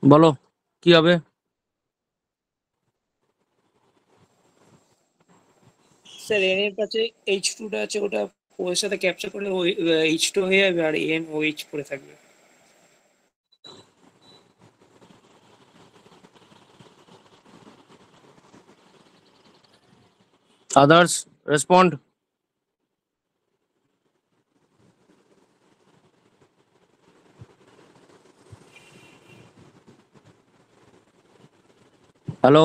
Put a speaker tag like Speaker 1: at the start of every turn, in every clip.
Speaker 1: বলো কি হবে?
Speaker 2: স্যার এন এর কাছে H2 টা আছে, ওটা ওর সাথে ক্যাপচার করলে ওই H2 হয়ে যাবে আর এন OH পড়ে থাকবে।
Speaker 1: Others respond. Hello,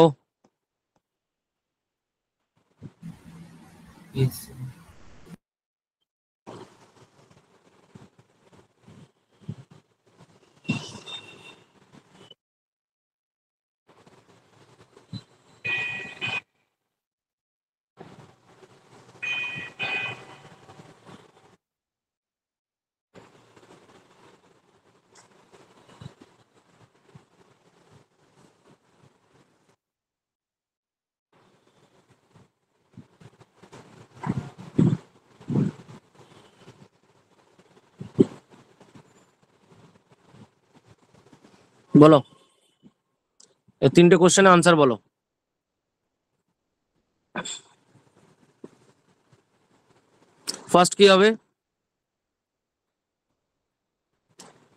Speaker 3: Yes.
Speaker 1: বলো এই তিনটে কোশ্চেনের আনসার বলো। ফার্স্ট কি হবে?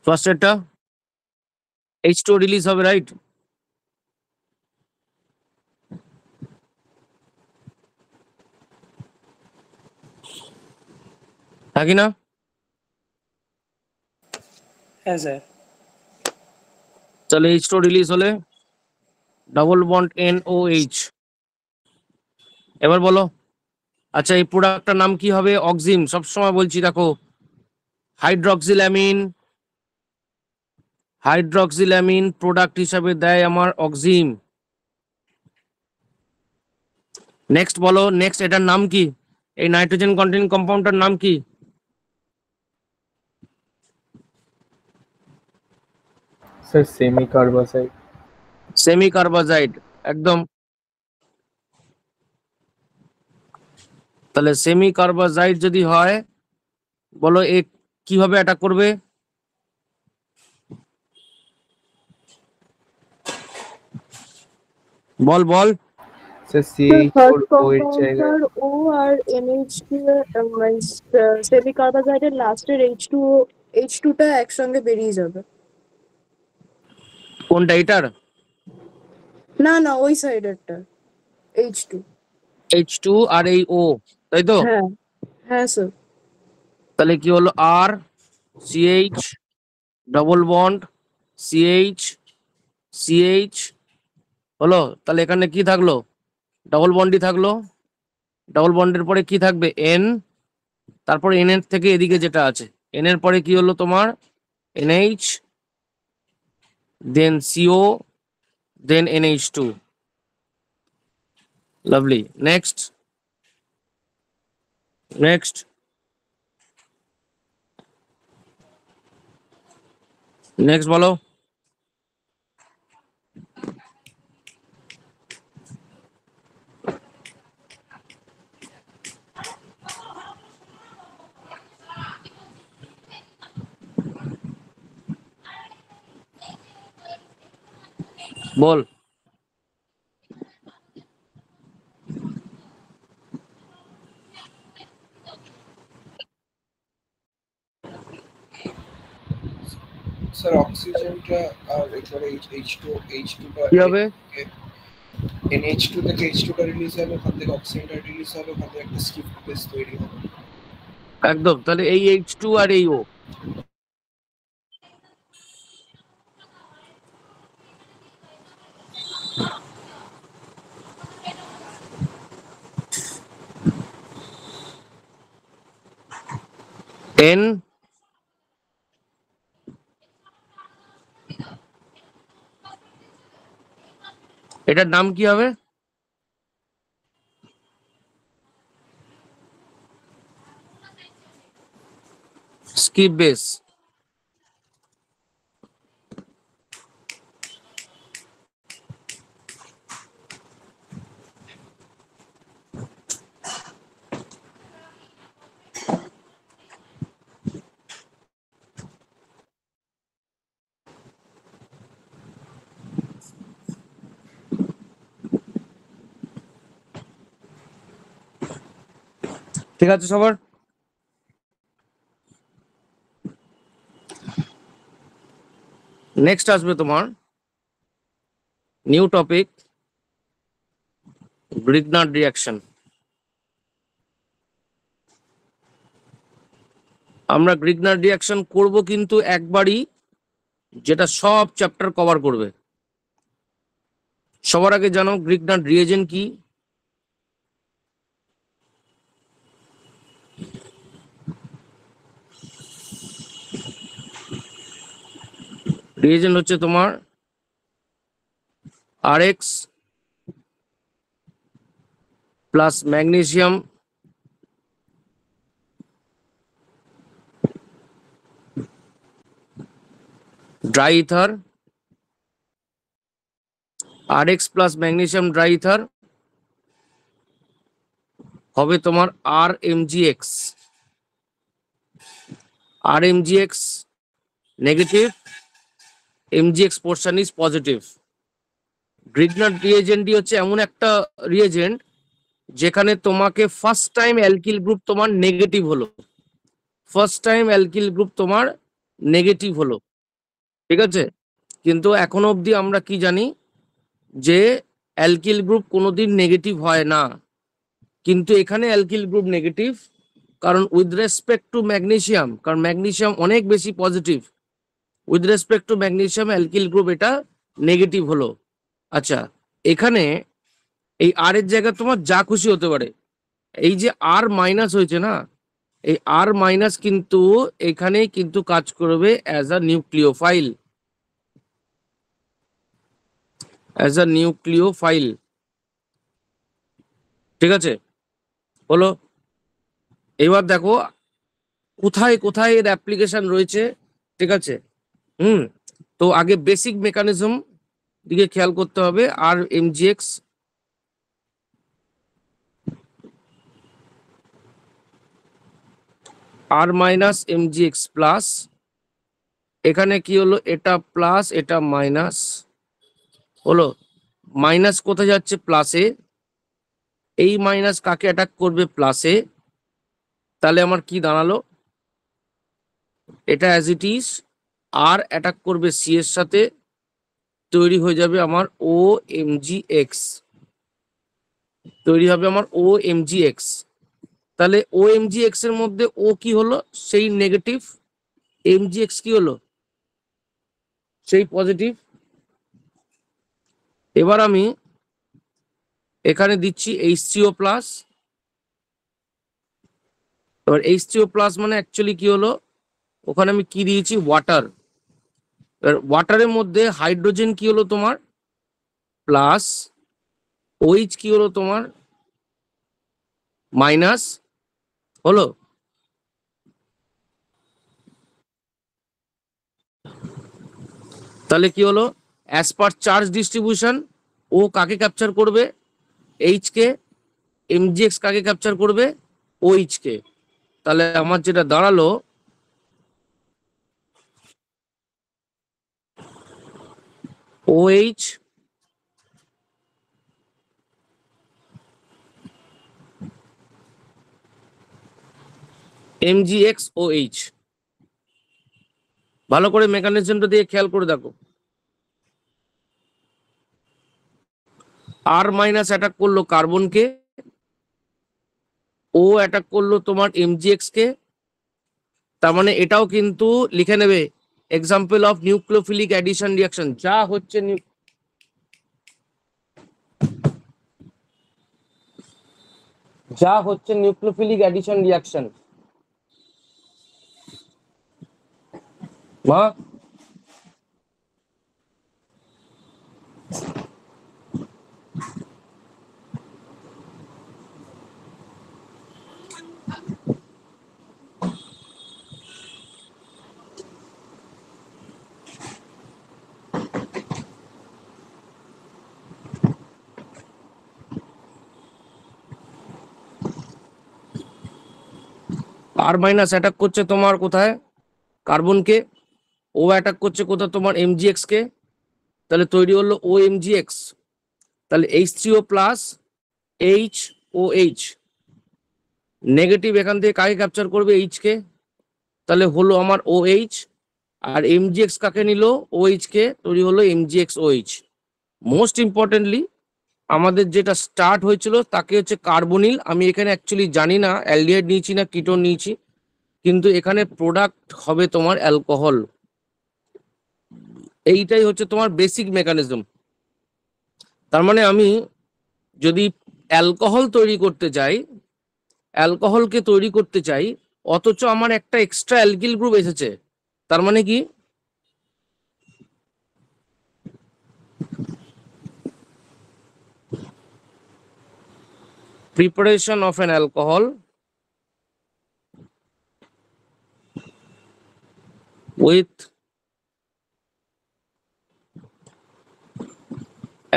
Speaker 1: ফার্স্ট এরটা H2 রিলিজ হবে, রাইট? থাকি না?
Speaker 2: হ্যাঁ স্যার।
Speaker 1: তাহলে H2 রিলিজ হলে ডাবল বন্ড NOH। এবার বলো, আচ্ছা এই প্রোডাক্টটার নাম কি হবে? অক্সিম। সবসময় বলছি দেখো, হাইড্রক্সিল্যামিন হাইড্রক্সিল্যামিন প্রোডাক্ট হিসাবে দেয় আমার অক্সিম। নেক্সট বলো, নেক্সট এটার নাম কি? এই নাইট্রোজেন কন্টেনিং কম্পাউন্ডটার নাম কি?
Speaker 3: Sir, semi-carbazide.
Speaker 1: সেমি কার্বাজাইড, একদম। তাহলে সেমি কার্বাজাইড যদি হয়, বলো এ কিভাবে অ্যাটাক করবে? বল বল।
Speaker 3: Sir,
Speaker 4: ফার্স্ট
Speaker 3: CH4OH জায়গায়
Speaker 4: কম্পাউন্ডটার ও আর NH2 সেমি কার্বাজাইডের লাস্টের H2 টা একসঙ্গে বেরিয়ে যাবে।
Speaker 1: কোনটা এটার?
Speaker 4: না না, ওই সাইডেরটা H2।
Speaker 1: H2 আর এই O, তাই তো?
Speaker 4: হ্যাঁ হ্যাঁ স্যার।
Speaker 1: তাহলে কি হলো? আর CH double bond CH CH হলো। তাহলে এখানে কি থাকলো? ডবল বন্ডই থাকলো। ডবল বন্ডের পরে কি থাকবে? N। তারপর N এর থেকে এদিকে যেটা আছে, N এর পরে কি হলো তোমার? NH, দেন CO, দেন NH2। Lovely. Next next next বলো। বল।
Speaker 5: স্যার অক্সিজেনটা আর এখানে H2টা
Speaker 1: কি হবে?
Speaker 5: NH2 থেকে H2টা রিলিজ হবে, ওখান থেকে অক্সিজেনটা রিলিজ হবে, ওখান থেকে একটা স্টিফ বেস তৈরি হবে।
Speaker 1: একদম। তাহলে এই H2 আর এই O, N, এটার নাম কি হবে? Skip base. ঠিক আছে সবার? নেক্সট আসবে তোমার নিউ টপিক, গ্রিগনার্ড রিঅ্যাকশন। আমরা গ্রিগনার্ড রিঅ্যাকশন করব কিন্তু একবারই, যেটা সব চ্যাপ্টার কভার করবে। সবার আগে জানো গ্রিগনার্ড রিএজেন্ট কি? রিএজেন্ট হচ্ছে তোমার RX plus magnesium dry ether, RX plus magnesium dry ether হবে তোমার RMgX। RMgX negative, MgX portion is positive. Grignard রিএজেন্টই হচ্ছে এমন একটা রিএজেন্ট যেখানে তোমাকে ফার্স্ট টাইম অ্যালকিল গ্রুপ তোমার নেগেটিভ হলো, ফার্স্ট টাইম অ্যালকিল গ্রুপ তোমার নেগেটিভ হলো, ঠিক আছে? কিন্তু এখনো অবধি আমরা কি জানি যে অ্যালকিল গ্রুপ কোনোদিন নেগেটিভ হয় না, কিন্তু এখানে অ্যালকিল গ্রুপ নেগেটিভ, কারণ উইথ রেসপেক্ট টু ম্যাগনেসিয়াম, কারণ ম্যাগনেসিয়াম অনেক বেশি positive, with respect to magnesium alkyl group এটা নেগেটিভ হলো। আচ্ছা, এখানে এই আর এর জায়গায় তোমার যা খুশি হতে পারে। এই যে আর মাইনাস হয়েছে না, এই আর মাইনাস কিন্তু এখানে কিন্তু কাজ করবে as a nucleophile, as a nucleophile, ঠিক আছে? হলো। এবার দেখো কোথায় কোথায় এর অ্যাপ্লিকেশন রয়েছে, ঠিক আছে? তো আগে বেসিক মেকানিজম দিকে খেয়াল করতে হবে। আর MgX আর মাইনাস MgX প্লাস, এখানে কি হলো, এটা প্লাস এটা মাইনাস হলো, মাইনাস কোথায় যাচ্ছে প্লাসে, এই মাইনাস কাকে অ্যাটাক করবে প্লাসে, তাহলে আমার কি দাঁড়ালো, এটা অ্যাজ ইট ইজ আর অ্যাটাক করবে সি এর সাথে, তৈরি হয়ে যাবে আমার OMgX, তৈরি হবে আমার OMgX। তাহলে OMgX এর মধ্যে ও কি হলো, সেই নেগেটিভ, MgX কি হলো, সেই পজিটিভ। এবার আমি এখানে দিচ্ছি H3O প্লাস। এবার H3O প্লাস মানে অ্যাকচুয়ালি কি হলো, ওখানে আমি কি দিয়েছি, ওয়াটার। ওয়াটারের মধ্যে হাইড্রোজেন কি হলো তোমার প্লাস, OH কি হলো তোমার মাইনাস হলো। তাহলে কি হলো, অ্যাজ পার চার্জ ডিস্ট্রিবিউশন ও কাকে ক্যাপচার করবে, H কে, MgX কাকে ক্যাপচার করবে, OH কে। তাহলে আমার যেটা দাঁড়ালো, OH MgX OH। ভালো করে মেকানিজমটা দিয়ে খেয়াল করে দেখো। আর মাইনাস অ্যাটাক করলো কার্বনকে, ও অ্যাটাক করলো তোমার MgX কে, তার মানে এটাও কিন্তু লিখে নেবে example of nucleophilic addition reaction. যা হচ্ছে নিউক্লিওফিলিক অ্যাডিশন রিঅ্যাকশন। মা আর মাইনাস অ্যাটাক করছে তোমার কোথায়, কার্বনকে, ও অ্যাটাক করছে কোথায় তোমার MgX কে, তাহলে তৈরি হলো OMgX। তাহলে H3O প্লাস HOH, নেগেটিভ এখান থেকে কাকে ক্যাপচার করবে, এইচ কে, তাহলে হলো আমার ও এইচ। আর এমজিএক্স কাকে নিল, ও এইচ কে, তৈরি হলো এমজিএক্স ও এইচ। মোস্ট ইম্পর্টেন্টলি আমাদের যেটা স্টার্ট হয়েছিল তাকে হচ্ছে কার্বনিল। আমি এখানে অ্যাকচুয়ালি জানি না অ্যালডিহাইড নিয়েছি না কিটোন নিয়েছি, কিন্তু এখানে প্রোডাক্ট হবে তোমার অ্যালকোহল। এইটাই হচ্ছে তোমার বেসিক মেকানিজম। তার মানে আমি যদি অ্যালকোহল তৈরি করতে চাই, অ্যালকোহলকে তৈরি করতে চাই, অথচ আমার একটা এক্সট্রা অ্যালকিল গ্রুপ এসেছে, তার মানে কি preparation of an alcohol with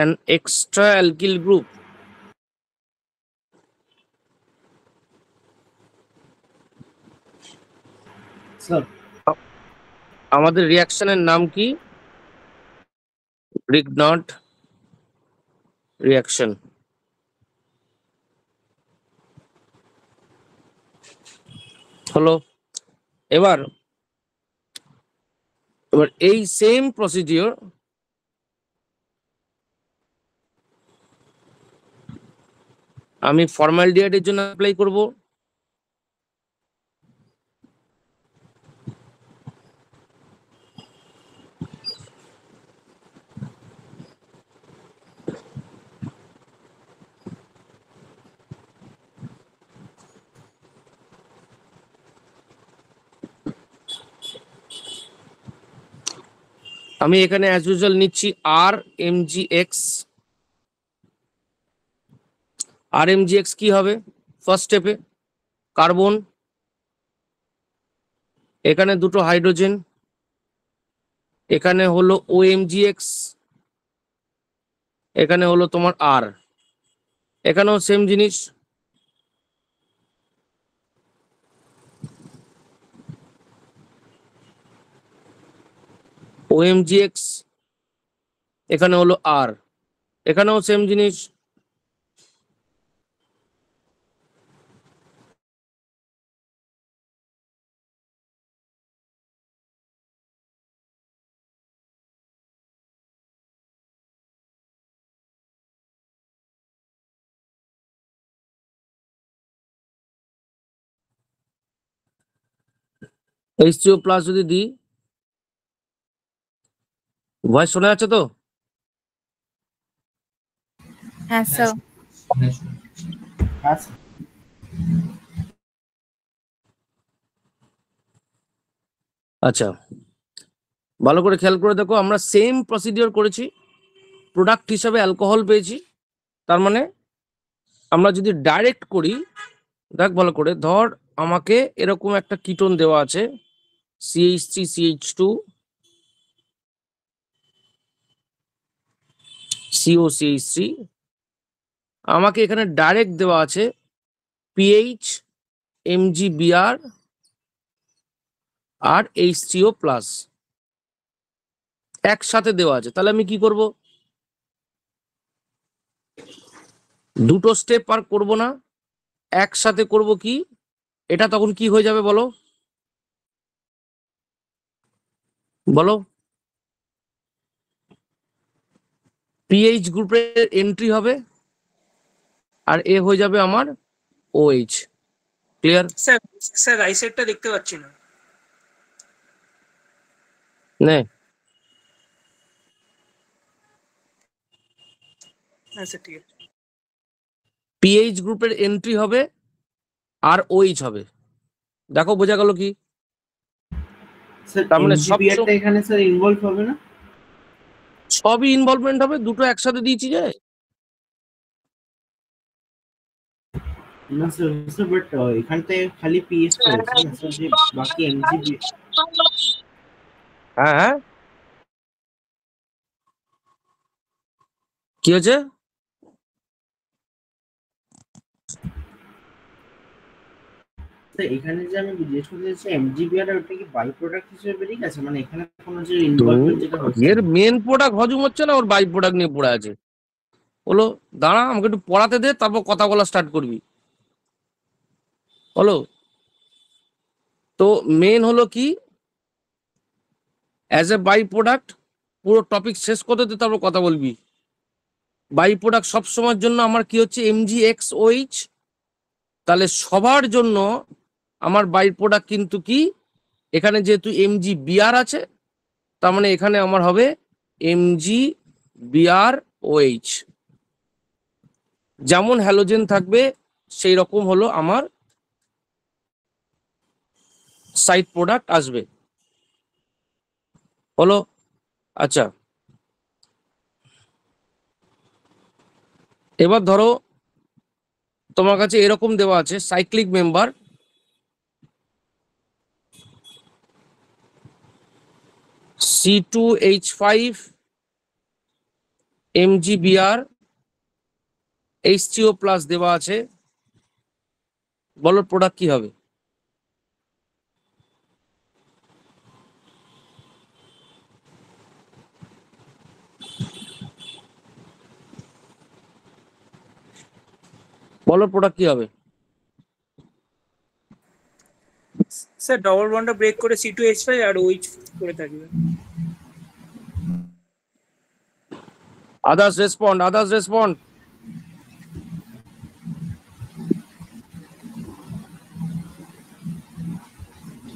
Speaker 1: an extra alkyl group
Speaker 3: sir
Speaker 1: আমাদের রিঅ্যাকশনের নাম কি, গ্রিগনট রিঅ্যাকশন। হলো। এবার এই সেম প্রসিডিওর আমি ফর্মালডিহাইডের জন্য অ্যাপ্লাই করব। আমি এখানে অ্যাজ ইউজুয়াল নিচ্ছি আর এমজিএক্স। আর এমজিএক্স কি হবে, ফার্স্ট স্টেপে কার্বন, এখানে দুটো হাইড্রোজেন, এখানে হলো ওএমজিএক্স, এখানে হলো তোমার আর, এখানেও সেম জিনিস। ওএমজিএক্স, এখানে হলো আর, এখানেও সেম জিনিস। H2O প্লাস যদি দিই, ভয়েস শোনা যাচ্ছে তো?
Speaker 6: হ্যাঁ স্যার।
Speaker 1: আচ্ছা, ভালো করে খেয়াল করে দেখো, আমরা সেম প্রসিডিওর করেছি, প্রোডাক্ট হিসাবে অ্যালকোহল পেয়েছি। তার মানে আমরা যদি ডাইরেক্ট করি, দেখ ভালো করে, ধর আমাকে এরকম একটা কিটোন দেওয়া আছে CH3CH2 COCH3, আমাকে এখানে ডাইরেক্ট দেওয়া আছে PH MgBr আর H3O প্লাস একসাথে দেওয়া আছে। তাহলে আমি কি করব, দুটো স্টেপ আর করব না, একসাথে করব। কি এটা তখন কি হয়ে যাবে বলো বলো, পিএইচ গ্রুপের এন্ট্রি হবে আর এ হয়ে যাবে আমার OH। Clear?
Speaker 2: Sir sir right সাইডটা দেখতে পাচ্ছি না।
Speaker 1: নে
Speaker 2: আচ্ছা ঠিক আছে।
Speaker 1: পিএইচ গ্রুপের এন্ট্রি হবে আর OH হবে। দেখো বোঝা গেল কি?
Speaker 3: স্যার
Speaker 1: তার মানে
Speaker 3: এমজিবিআরটা এখানে স্যার ইনভলভ হবে না?
Speaker 1: সবই ইনভলভমেন্ট হবে, দুটো একসাথে দিয়েছি যে।
Speaker 3: না স্যার বাট এখানতে খালি পিএস টা আছে না স্যার, যে বাকি এমজিবি।
Speaker 1: হ্যাঁ হ্যাঁ, কি হয়েছে?
Speaker 3: স্যার এখানে যে আমি জিজ্ঞেস করতে চাইছি এমজিবিআর ওটা কি বাই প্রোডাক্ট হিসেবে বেরিয়ে গেছে, মানে এখানে কোনো যে ইনভলভমেন্ট যেটা হচ্ছে
Speaker 1: এর মেন প্রোডাক্ট হজম হচ্ছে না, ওর বাই প্রোডাক্ট নিয়ে পড়ে আছে। বলো দাঁড়া, আমাকে একটু পড়াতে দে, তারপর কথা বলা স্টার্ট করবি। হলো। তো মেন হলো কি, অ্যাজ এ বাই প্রোডাক্ট, পুরো টপিক শেষ করতে দিতে তারপর কথা বলবি। বাই প্রোডাক্ট সব সময়ের জন্য আমার কি হচ্ছে MgXOH, তাহলে সবার জন্য আমার বাই প্রোডাক্ট কিন্তু কি, এখানে যেহেতু MgBr আছে, তার মানে এখানে আমার হবে MgBrOH। যেমন হ্যালোজেন থাকবে সেই রকম হলো আমার সাইড প্রোডাক্ট আসবে। হলো। আচ্ছা, এবার ধরো তোমার কাছে এরকম দেওয়া আছে cyclic member C2H5 MgBr H3O plus দেওয়া আছে, বলো প্রোডাক্ট কি হবে? বলো প্রোডাক্ট কি হবে?
Speaker 2: স্যার ডবল বন্ডটা ব্রেক করে C2H5 আর OH করে থাকবে।
Speaker 1: Others respond.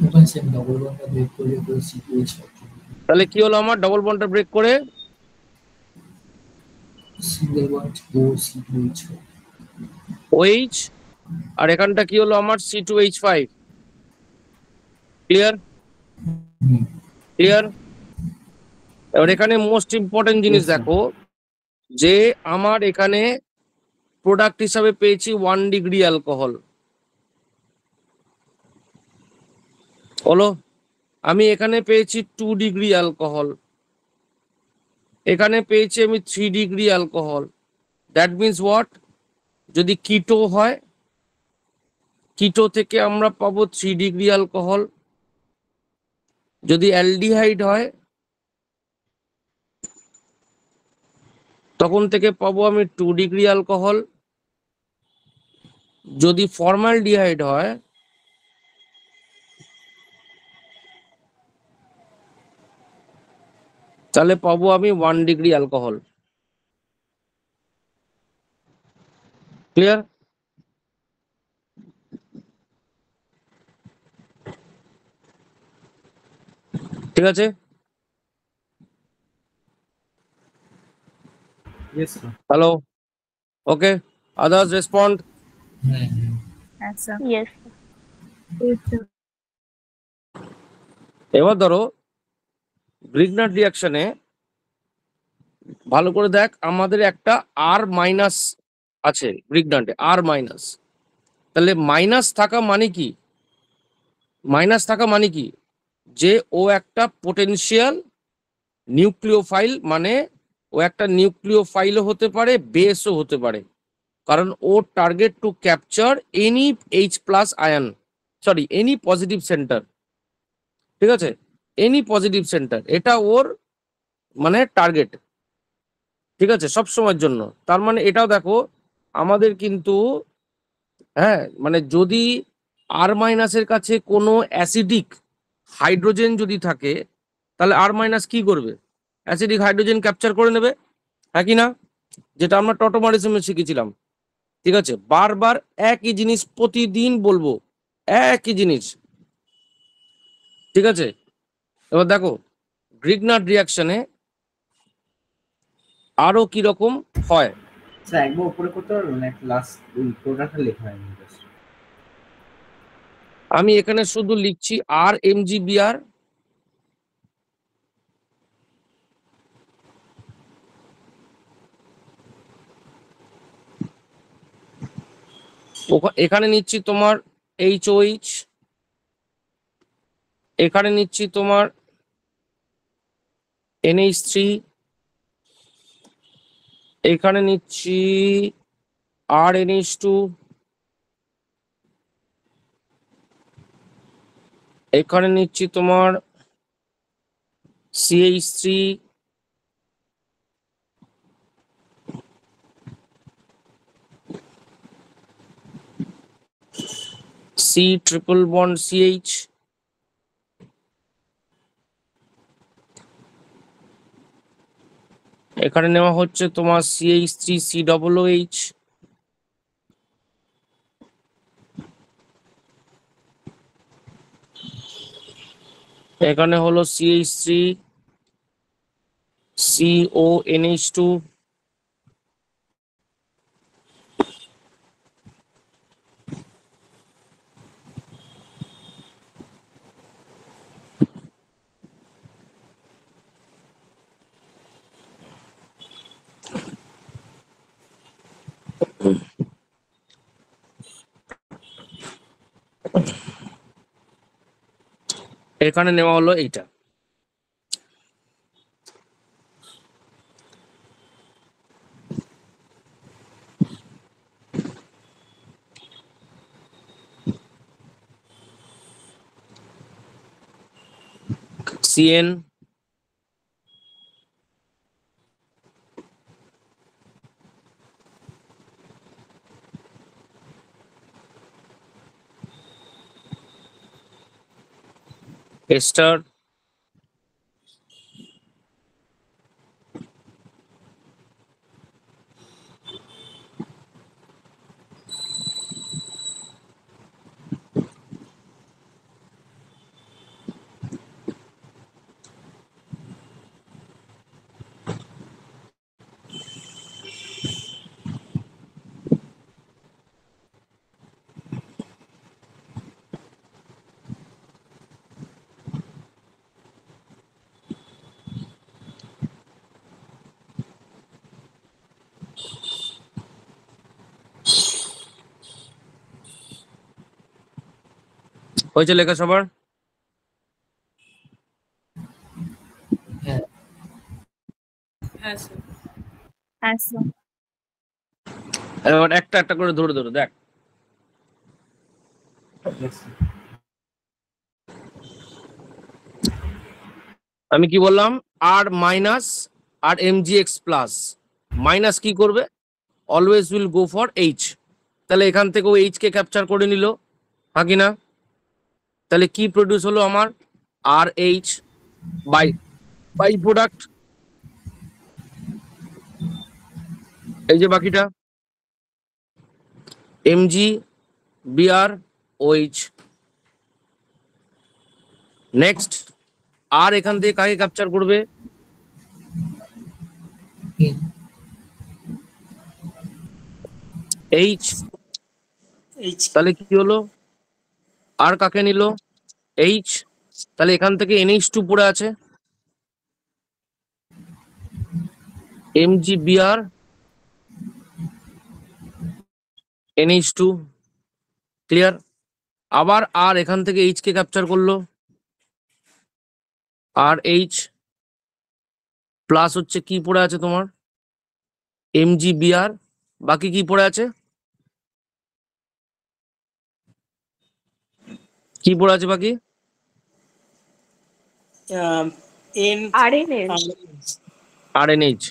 Speaker 7: ওখানে সেম ডবল বন্ডটা ব্রেক করে সিকুয়েন্স
Speaker 1: তাহলে কি হলো আমার, ডবল বন্ডটা ব্রেক করে
Speaker 7: সিঙ্গেল বন্ড ও সিকুয়েন্স
Speaker 1: OH, আর এখানটা কি হলো আমার C2H5। ক্লিয়ার? এবার এখানে মোস্ট ইম্পর্টেন্ট জিনিস
Speaker 3: Yes, sir.
Speaker 1: দেখো, যে আমার এখানে প্রোডাক্ট হিসাবে পেয়েছি 1 ডিগ্রি অ্যালকোহল। হলো। আমি এখানে পেয়েছি 2 ডিগ্রি অ্যালকোহল, এখানে পেয়েছি আমি 3 degree alcohol. That means what, যদি কিটো হয়, কিটো থেকে আমরা পাবো 3 ডিগ্রি অ্যালকোহল। যদি অ্যালডিহাইড হয় তখন থেকে পাবো আমি 2 ডিগ্রি অ্যালকোহল। যদি ফর্মালডিহাইড হয় তাহলে পাবো আমি 1 ডিগ্রি অ্যালকোহল। ক্লিয়ার? ঠিক আছে।
Speaker 3: Yes, sir.
Speaker 1: Hello, okay, others respond.
Speaker 6: Yes, sir.
Speaker 4: Yes.
Speaker 1: এবার ধরো গ্রিগনার রিঅ্যাকশনে ভালো করে দেখ, আমাদের একটা আর মাইনাস আছে গ্রিগনান্টে, আর মাইনাস। তাহলে মাইনাস থাকা মানে কি, মাইনাস থাকা মানে কি, যে ও একটা পোটেনশিয়াল নিউক্লিওফাইল, মানে ও একটা নিউক্লিওফাইলও হতে পারে, বেসও হতে পারে, কারণ ও target to capture any H+ ion, sorry any positive centre. ঠিক আছে, এনি পজিটিভ সেন্টার, এটা ওর মানে টার্গেট। ঠিক আছে, সব সময়ের জন্য। তার মানে এটাও দেখো আমাদের কিন্তু, হ্যাঁ, মানে যদি আর মাইনাসের কাছে কোনো অ্যাসিডিক হাইড্রোজেন যদি থাকে, তাহলে আর মাইনাস কি করবে, অ্যাসিডিক হাইড্রোজেন ক্যাপচার করে নেবে, হ্যাঁ কি না, যেটা আমরা টটোমারিজমে শিখেছিলাম। ঠিক আছে, বারবার একই জিনিস প্রতিদিন বলবো, একই জিনিস। ঠিক আছে, এবার দেখো গ্রিগনার রিঅ্যাকশনে আরো কি রকম হয়।
Speaker 3: স্যার একবার উপরে করতে পারবেন, একটা লাস্ট ওই প্রোডাক্টটা লেখা হয়নি just।
Speaker 1: আমি এখানে শুধু লিখছি আর MgBr, এখানে নিচ্ছি তোমার HOH, এখানে নিচ্ছি তোমার NH3, এখানে নিচ্ছি RNH2, এখানে নিচ্ছি তোমার CH3, C triple bond CH, এখানে নেওয়া হচ্ছে তোমার CH3 COOH, এখানে হলো CH3 CONH2, এখানে নেওয়া হলো এইটা। CN, ester, হয়েছে লেখা সবার?
Speaker 7: হ্যাঁ
Speaker 2: হ্যাঁ স্যার।
Speaker 6: হ্যাঁ স্যার।
Speaker 1: এবার একটা একটা করে ধরে ধরে দেখ। আমি কি বললাম? আর মাইনাস আর MgX প্লাস মাইনাস কি করবে? Always will go for H. তাহলে এখান থেকেও এইচ কে ক্যাপচার করে নিল, হ্যাঁ কি না? তাহলে কি প্রডিউস হলো আমার? আর এইচ বাই বাই প্রোডাক্ট, এই যে বাকিটা MgBrOH। নেক্সট আর এখান থেকে কাকে ক্যাপচার করবে?
Speaker 7: In
Speaker 1: H.
Speaker 2: এইচ
Speaker 1: তাহলে কি হলো? আর কাকে নিল? এইচ। তাহলে এখান থেকে NH2 পড়ে আছে, MgBr NH2, ক্লিয়ার? আবার আর এখান থেকে এইচ কে ক্যাপচার করলো, আর এইচ প্লাস হচ্ছে কি পড়ে আছে তোমার? MgBr, বাকি কি পড়ে আছে? কি পড়ে আছে বাকি?
Speaker 2: N
Speaker 4: RNA
Speaker 1: RNH।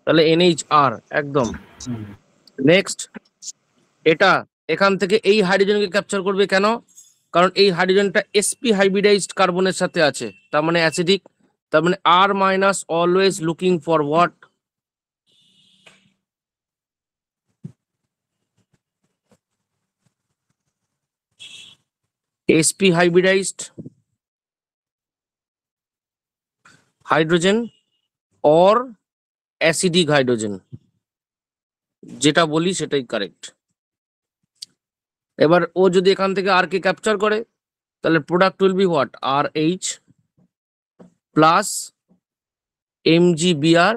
Speaker 1: তাহলে NHR একদম। নেক্সট এটা এখান থেকে এই হাইড্রোজেনকে ক্যাপচার করবে, কেন? কারণ এই হাইড্রোজেনটা sp হাইব্রিডাইজড কার্বনের সাথে আছে, তার মানে অ্যাসিডিক। তার মানে R minus always looking for what? sp hybridised hydrogen or acidic hydrogen, যেটা বলি সেটাই কারেক্ট। এবার ও যদি এখান থেকে আর কে ক্যাপচার করে, তাহলে product will be what? R H plus MgBr,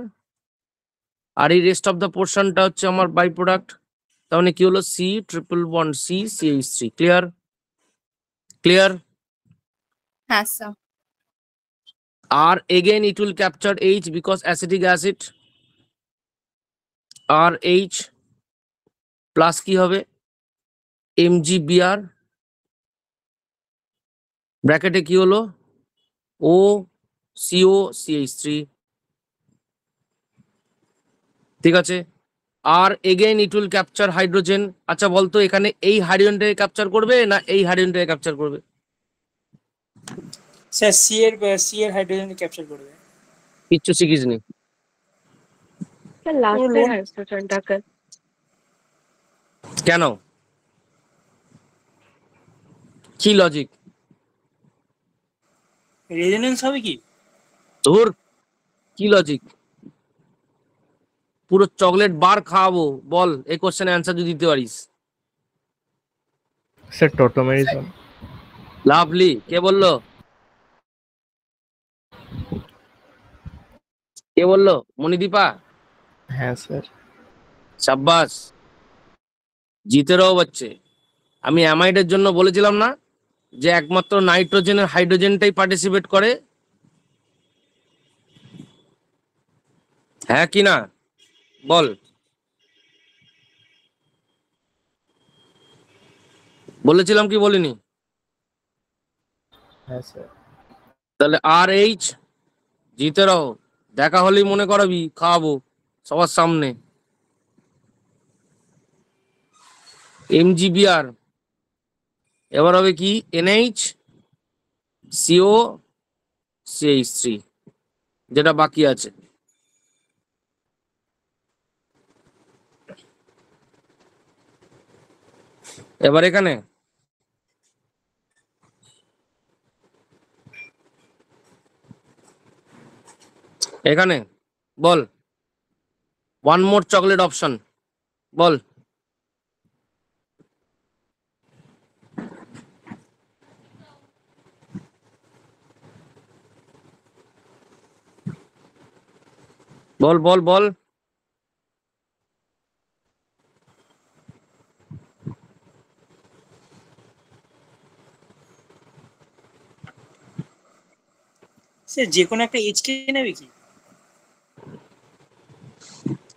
Speaker 1: আর এই রেস্ট অফ দ্য পোর্শনটা হচ্ছে আমার বাই প্রোডাক্ট। তার মানে কি হলো? C triple bond C CH3। Clear? Clear?
Speaker 6: হ্যাঁ স্যার।
Speaker 1: আর again it will capture H because acetic acid, আর H প্লাস কি হবে? MgBr, ব্র্যাকেটে কি হলো? O CO CH3। ঠিক আছে? আর again it will capture hydrogen. আচ্ছা বলতো এখানে এই হাইড্রোজেনটাকে ক্যাপচার করবে না এই হাইড্রোজেনটাকে ক্যাপচার করবে?
Speaker 2: স্যার সি এর হাইড্রোজেন ক্যাপচার করবে।
Speaker 1: কিচ্ছু শিখিসনি।
Speaker 4: লাস্টের
Speaker 2: লোন-
Speaker 4: হাইড্রোজেনটাকে।
Speaker 1: কেন? কি লজিক?
Speaker 2: রেজোনেন্স হবে কি?
Speaker 1: তোর কি লজিক? পুরো চকলেট বার খাওয়াবো, বল এই কোশ্চেনের অ্যান্সার যদি দিতে পারিস।
Speaker 8: স্যার টোটোমেরিজম।
Speaker 1: লাভলি। কে বললো? কে বললো? মণিদীপা?
Speaker 8: হ্যাঁ স্যার।
Speaker 1: সাব্বাস, জিতেরও বাচ্চে। আমি অ্যামাইডের জন্য বলেছিলাম না যে একমাত্র নাইট্রোজেনের হাইড্রোজেনটাই পার্টিসিপেট করে? হ্যাঁ কি না বল? বলেছিলাম কি বলিনি?
Speaker 8: হ্যাঁ স্যার।
Speaker 1: তাহলে আর এইচ, জিতে রहो। দেখা হলেই মনে করাবি, খাওয়াবো সবার সামনে। এমজিবিআর এবার হবে কি? এনএইচ সিও সিএইচ3, যেটা বাকি আছে। এবার এখানে এখানে বল ওয়ান মোর চকলেট অপশন বল। বল বল বল।
Speaker 2: স্যার যে কোনো একটা এইচ কে নেবে কি?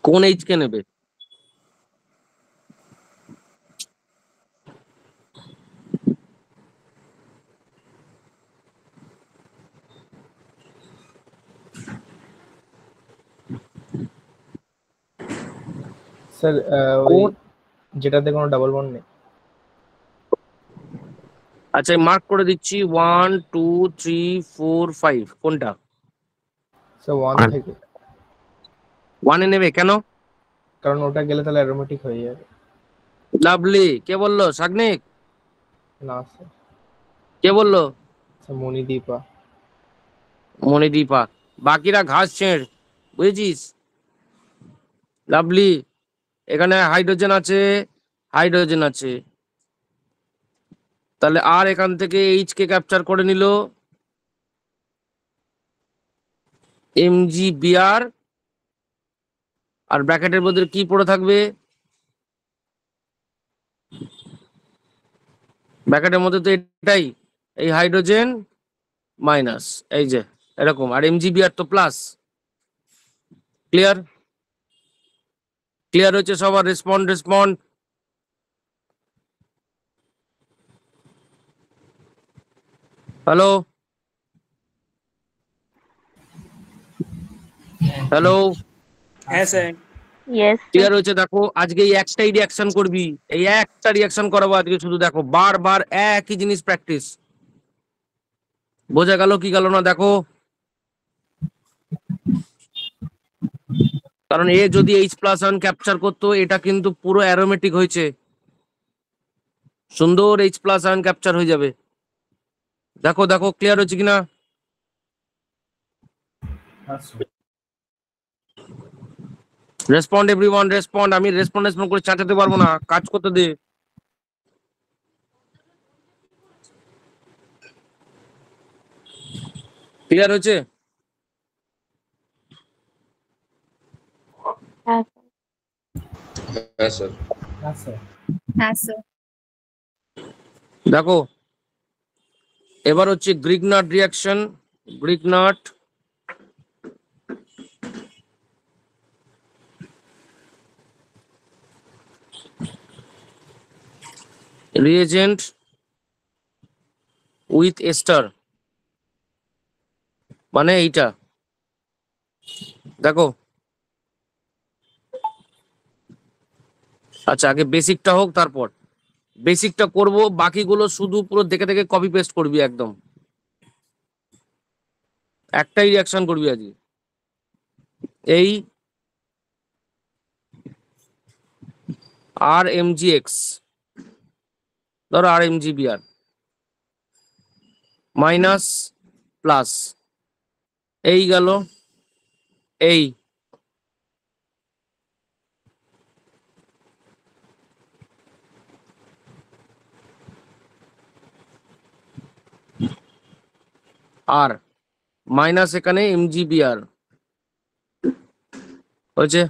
Speaker 1: কোন এইচ কে নেবে?
Speaker 8: স্যার ওই যেটাতে কোনো ডাবল বন্ড নেই।
Speaker 1: আচ্ছা মার্ক করে দিচ্ছি 1 2 3 4 5। কোনটা?
Speaker 8: স্যার 1 থেকে,
Speaker 1: 1 এ নেবে কেন?
Speaker 8: কারণ ওটা গেলে তাহলে অ্যারোমেটিক হয়ে যাবে।
Speaker 1: লাভলি। কে বললো? সাগ্নিক?
Speaker 8: না স্যার।
Speaker 1: কে বললো?
Speaker 8: স্যার মণিদীপা।
Speaker 1: মণিদীপা। বাকিরা ঘাস ছেড়, বুঝেছিস? লাভলি। এখানে হাইড্রোজেন আছে, হাইড্রোজেন আছে, তাহলে আর এখান থেকে এইচ কে ক্যাপচার করে নিল এমজিবিআর। আর ব্র্যাকেটের মধ্যে কি পড়ে থাকবে? ব্র্যাকেটের মধ্যে তো এটাই, এই হাইড্রোজেন মাইনাস এই যে এরকম, আর এমজিবিআর তো প্লাস। ক্লিয়ার? ক্লিয়ার হচ্ছে সবার? Respond respond. Hello hello.
Speaker 2: হ্যাঁ স্যার।
Speaker 6: Yes.
Speaker 1: ক্লিয়ার হয়েছে? দেখো আজকে এই একটাই রিয়াকশন করবি, এই একটা রিয়াকশন করাবো আজকে শুধু। দেখো বারবার একই জিনিস প্র্যাকটিস। বোঝা গেল কি গেল না দেখো? কারণ এ যদি H+1 ক্যাপচার করতো, এটা কিন্তু পুরো অ্যারোমেটিক হয়েছে, সুন্দর H+1 ক্যাপচার হয়ে যাবে। দেখো দেখো ক্লিয়ার হচ্ছে কিনা? Respond everyone, respond. আমি রেসপন্ড করে চাচাতে পারবো না, কাজ করতে দে। ক্লিয়ার হয়েছে?
Speaker 6: Yes.
Speaker 5: হ্যাঁ স্যার।
Speaker 7: আচ্ছা
Speaker 6: Yes, sir.
Speaker 1: দেখো এবার হচ্ছে Grignard reaction. Grignard reagent with ester, মানে এইটা দেখো আচ্ছা আগে বেসিকটা হোক, তারপর বেসিকটা করব, বাকিগুলো শুধু পুরো দেখে দেখে কপি পেস্ট করবি একদম, একটাই রিয়াকশন করবি আজকে। এই আর এম জি এক্স, ধরো আর এম জি বি আর মাইনাস প্লাস, এই গেল এই আর মাইনাস এখানে এম জি বি আর হয়েছে।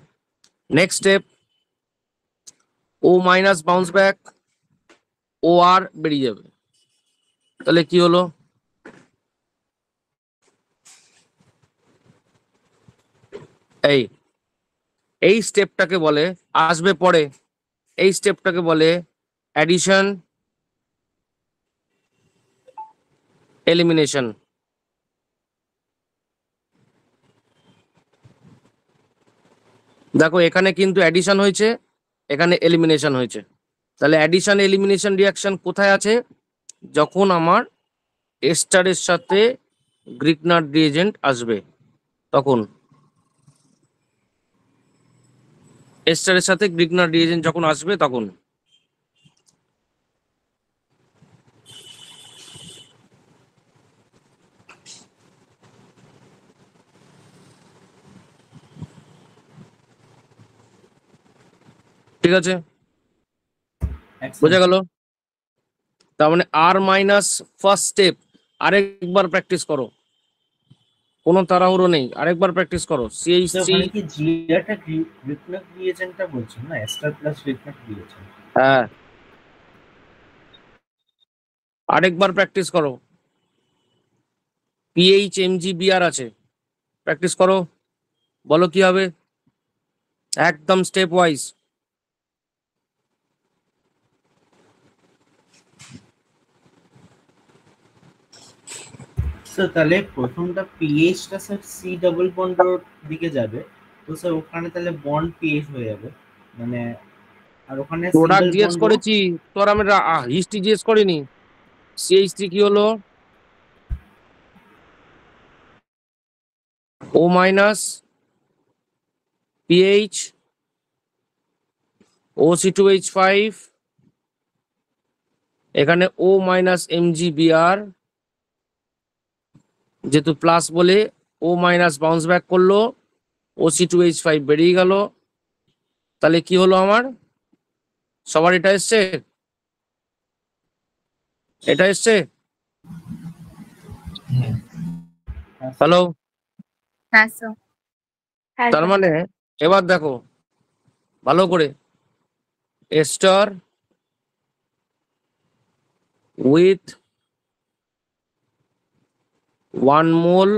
Speaker 1: নেক্সট স্টেপ, ও মাইনাস বাউন্স ব্যাক, ও আর বেরিয়ে যাবে, তাহলে কি হলো, এই এই স্টেপটাকে বলে, আসবে পরে, এই স্টেপটাকে বলে অ্যাডিশন এলিমিনেশন। দেখো এখানে কিন্তু অ্যাডিশন হয়েছে, এখানে এলিমিনেশন হয়েছে, তাহলে অ্যাডিশন এলিমিনেশন রিয়াকশন কোথায় আছে, যখন আমার এস্টারের সাথে গ্রিগনার রিএজেন্ট আসবে, তখন এস্টারের সাথে গ্রিগনার রিএজেন্ট যখন আসবে তখন। ঠিক আছে, বোঝা গেল? তার মানে আর মাইনাস ফার্স্ট স্টেপ আরেকবার প্র্যাকটিস করো, কোনো তাড়াহুড়ো নেই, আরেকবার প্র্যাকটিস করো। সিএইচসি,
Speaker 3: ওখানে কি জিআরটা গ্রিগনার রিএজেন্টটা বলছেন না, এস্টার প্লাস গ্রিগনার রিএজেন্ট?
Speaker 1: হ্যাঁ আরেকবার প্র্যাকটিস করো। পিএইচ এমজি বিআর আছে, প্র্যাকটিস করো, বলো কি হবে, একদম স্টেপ ওয়াইজ।
Speaker 3: স্যার তাহলে প্রথমটা পিএইচটা স্যার সি ডাবল বন্ডের দিকে যাবে, তো স্যার ওখানে তাহলে বন্ড পিএইচ হয়ে যাবে, মানে আর ওখানে
Speaker 1: প্রোডাক্ট
Speaker 3: সিঙ্গেল
Speaker 1: জিজ্ঞেস
Speaker 3: বন্ড
Speaker 1: করেছি, তোর আমি হিস্ট্রি জিজ্ঞেস করিনি। সিএইচটি কি হলো, ও মাইনাস পিএইচ OC2H5, এখানে ও মাইনাস এমজিবিআর, যেহেতু প্লাস বলে ও মাইনাস বাউন্স ব্যাক করলো, OC2H5 বেরিয়ে গেল, তাহলে কি হলো আমার, সবার এটা এসছে, এটা এসছে, হ্যালো?
Speaker 6: হ্যাঁ স্যার। হ্যাঁ
Speaker 1: তার মানে এবার দেখো ভালো করে, ester with 1 mole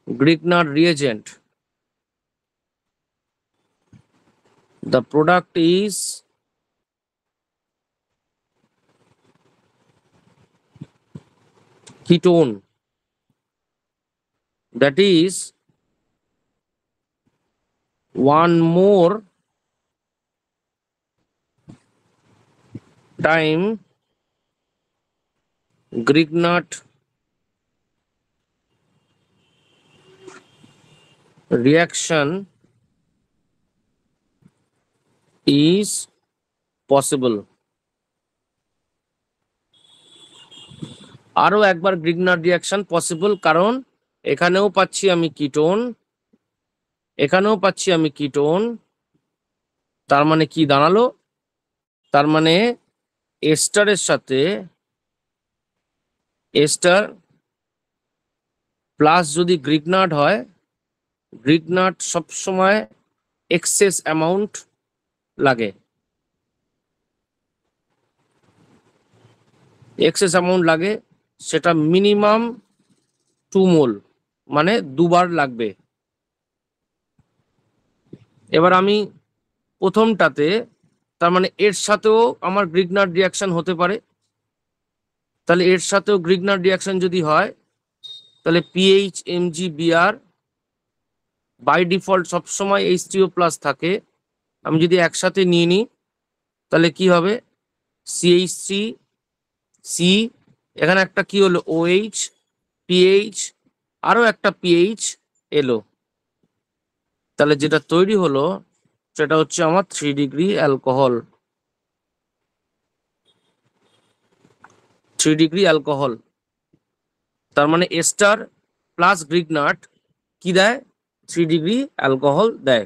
Speaker 1: Grignard reagent, the product is ketone, that is 1 more time Grignard reaction is possible. আরো একবার গ্রিগনার রিয়াকশন পসিবল, কারণ এখানেও পাচ্ছি আমি কিটোন, এখানেও পাচ্ছি আমি কিটোন, তার মানে কি দাঁড়ালো, তার মানে এস্টারের সাথে এস্টার প্লাস যদি গ্রিগনার্ড হয়, গ্রিগনার্ড সবসময় এক্সেস অ্যামাউন্ট লাগে, এক্সেস অ্যামাউন্ট লাগে, সেটা মিনিমাম 2 মোল, মানে 2 বার লাগবে। এবার আমি প্রথমটাতে, তার মানে এর সাথেও আমার গ্রিগনার্ড রিয়াকশন হতে পারে, তাহলে এর সাথেও গ্রিগনার্ড রিয়াকশন যদি হয়, তাহলে PH MG BR by default সবসময় H3O প্লাস থাকে, আমি যদি একসাথে নিয়ে নিই তাহলে কি হবে, CH3 সি, এখানে একটা কি হলো OH, PH, আরো একটা PH এলো, তাহলে যেটা তৈরি হলো সেটা হচ্ছে আমার 3 ডিগ্রি অ্যালকোহল, 3 ডিগ্রি অ্যালকোহল। তার মানে এস্টার প্লাস গ্রিগনাট কি দেয়, 3 ডিগ্রি অ্যালকোহল দেয়।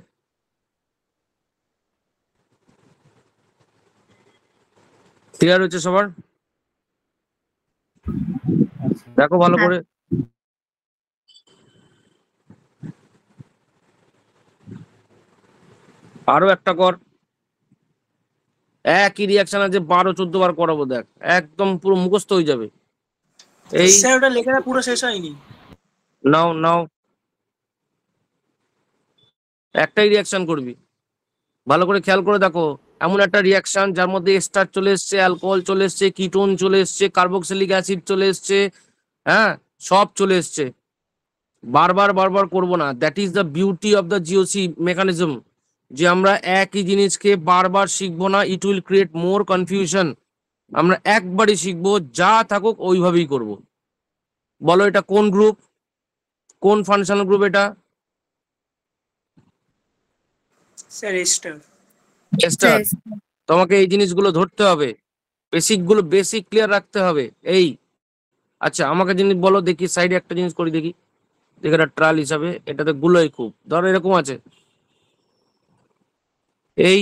Speaker 1: ক্লিয়ার হচ্ছে সবার?
Speaker 3: আচ্ছা
Speaker 1: দেখো ভালো
Speaker 6: হ্যাঁ।
Speaker 1: করে। আরো একটা কর, একই রিয়াকশন আছে 12-14 বার করাবো, দেখ একদম পুরো মুখস্থ হয়ে যাবে। এই
Speaker 2: স্যার ওটা লেখাটা পুরো শেষ হয়নি।
Speaker 1: নাও নাও, একটাই রিয়াকশন করবি, ভালো করে খেয়াল করে দেখো। এমন একটা রিয়াকশন যার মধ্যে এস্টার চলে এসছে, অ্যালকোহল চলে এসছে, কিটোন চলে এসছে, কার্বক্সিলিক অ্যাসিড চলে এসছে, হ্যাঁ সব চলে এসছে। বারবার বারবার করবো না, that is the beauty of the GOC mechanism, যে আমরা একই জিনিসকে বারবার শিখবো না, it will create more confusion. আমরা একবারই শিখবো, যা থাকুক ওইভাবেই করব। বলো এটা কোন গ্রুপ, কোন ফাংশনাল গ্রুপ এটা?
Speaker 2: Sir ester.
Speaker 1: এস্টার। তোমাকে এই জিনিসগুলো ধরতে হবে, বেসিক ক্লিয়ার রাখতে হবে। এই আচ্ছা আমাকে জিনিস বলো দেখি, সাইডে একটা জিনিস করি দেখি, দেখি এটা ট্রায়াল হিসাবে, এটাতে গুলোই খুব, ধরো এরকম আছে, এই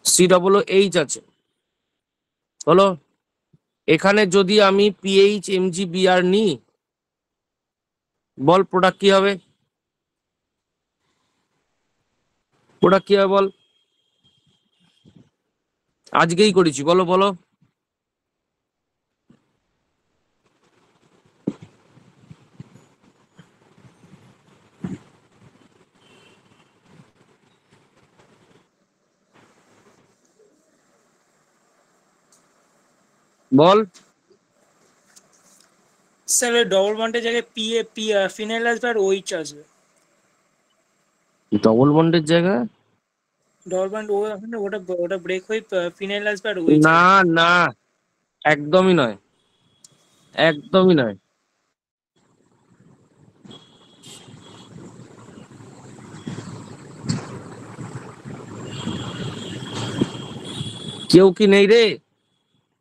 Speaker 1: COOH আছে, হলো। এখানে যদি আমি PH MgBr নিই, বল প্রোডাক্ট কি হবে, প্রোডাক্ট কি হবে বল, আজকেই করেছি, বলো বলো। বল।
Speaker 2: স্যার ওই ডবল বন্ডের জায়গায় ফিনাইল আসবে আর OH আসবে।
Speaker 1: ডবল বন্ডের জায়গায়?
Speaker 2: ডবল বন্ড ওটা ওটা ব্রেক হয়ে ফিনাইল আসবে আর OH
Speaker 1: না
Speaker 2: আসবে।
Speaker 1: না, একদমই নয়, একদমই নয়। কেউ কি নেই রে?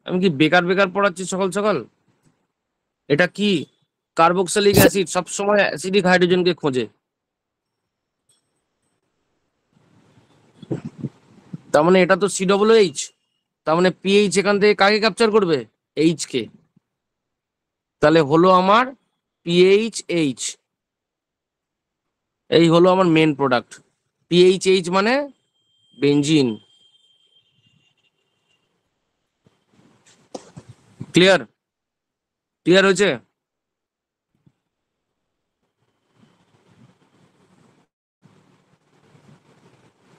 Speaker 1: আমি কি বেকার বেকার পড়াচ্ছি সকাল সকাল? এটা কি, কার্বক্সিলিক অ্যাসিড সবসময় অ্যাসিডিক হাইড্রোজেনকে খোঁজে, তার মানে এটা তো COOH, তার মানে PH এখান থেকে কাকে ক্যাপচার করবে, H কে, তাহলে হলো আমার PHH, এই হলো আমার মেন প্রোডাক্ট। PHH মানে বেঞ্জিন। ক্লিয়ার? ক্লিয়ার হয়েছে?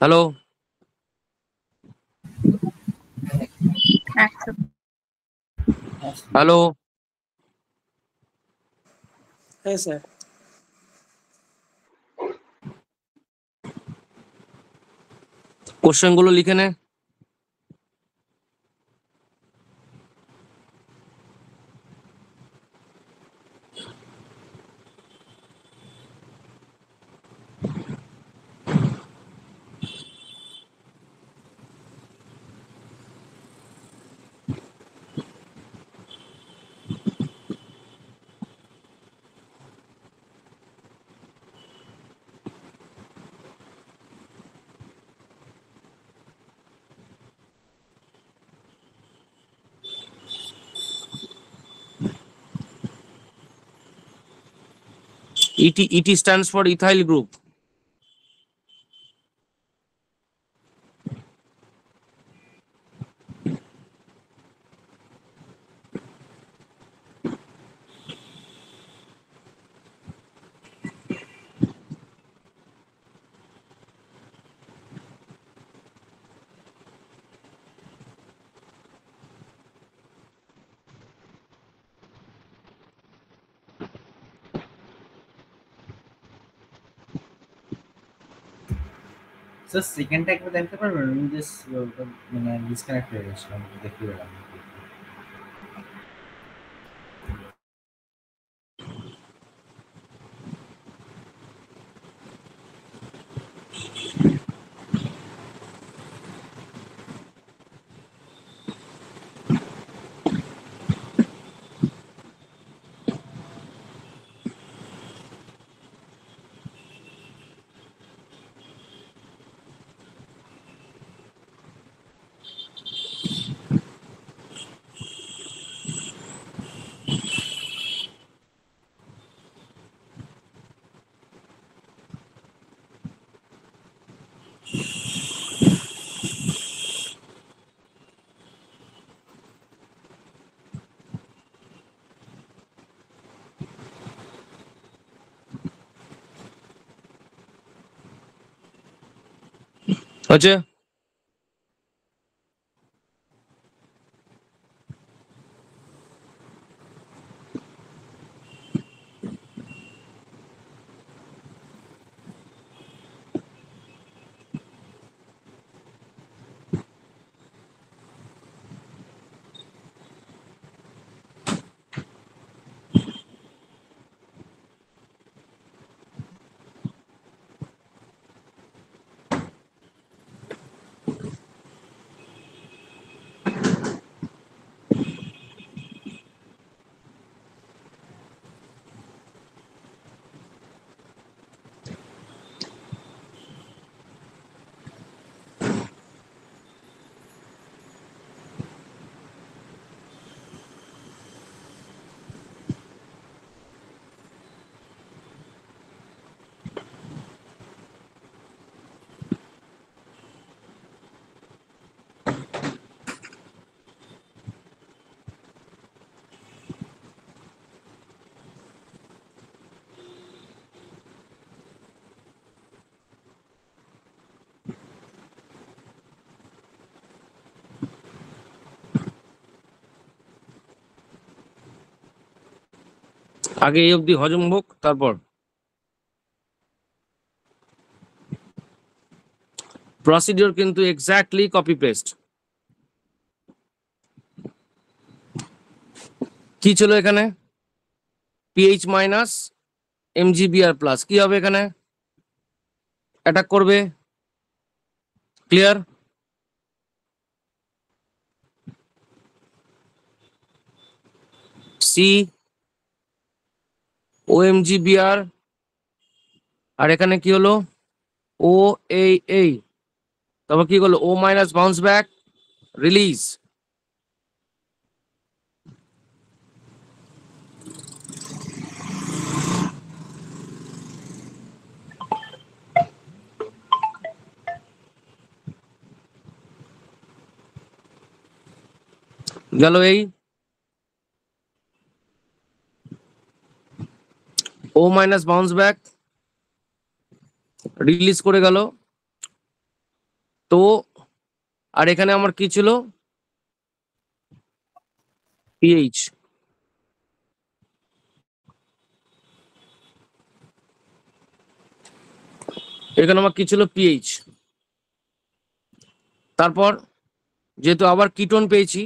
Speaker 1: হ্যালো?
Speaker 6: একদম।
Speaker 1: হ্যালো?
Speaker 2: হ্যাঁ স্যার।
Speaker 1: কোশ্চেন গুলো লিখে নে। ET stands for ethyl group.
Speaker 3: Sir সেকেন্ডটা একবার দেখতে পারবেন? আমি জাস্ট মানে ডিসকানেক্ট হয়ে গেছিলাম, দেখতে পেলাম না।
Speaker 1: হচ্ছে আগে এই অবধি হজম হোক, তারপর প্রসিডিওর কিন্তু এক্স্যাক্টলি কপি পেস্ট। কি ছিল এখানে? পিএইচ মাইনাস এমজিবিআর প্লাস, কি হবে এখানে? অ্যাটাক করবে। ক্লিয়ার? সি ও এমজিবিআর, আর এখানে কি হলো? ও এই তারপর কি করলো? ও মাইনাস বাউন্স ব্যাক রিলিজ। গেল এই ও মাইনাস বাউন্স ব্যাক রিলিজ করে গেল। তো আর এখানে আমার কি ছিল? পিএইচ। এখানে আমার কি ছিল? পিএইচ। তারপর যেহেতু আবার কিটোন পেয়েছি,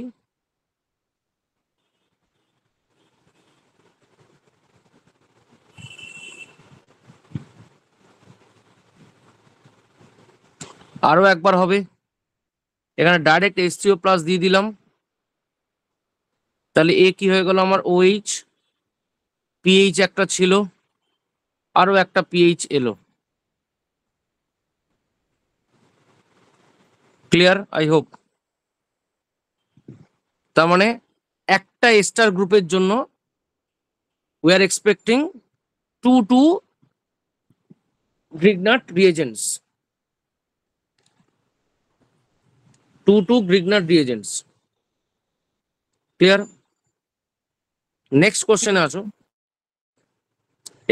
Speaker 1: আরো একবার হবে। এখানে ডাইরেক্ট H3O প্লাস দিয়ে দিলাম, তাহলে এ কি হয়ে গেল আমার? OH। পিএইচ একটা ছিল, আরো একটা পিএইচ এলো। ক্লিয়ার? I hope. তার মানে একটা এস্টার গ্রুপের জন্য we are expecting 2 Grignard reagents. 2 Grignard reagents. Clear? Next কোশ্চেনে আসো।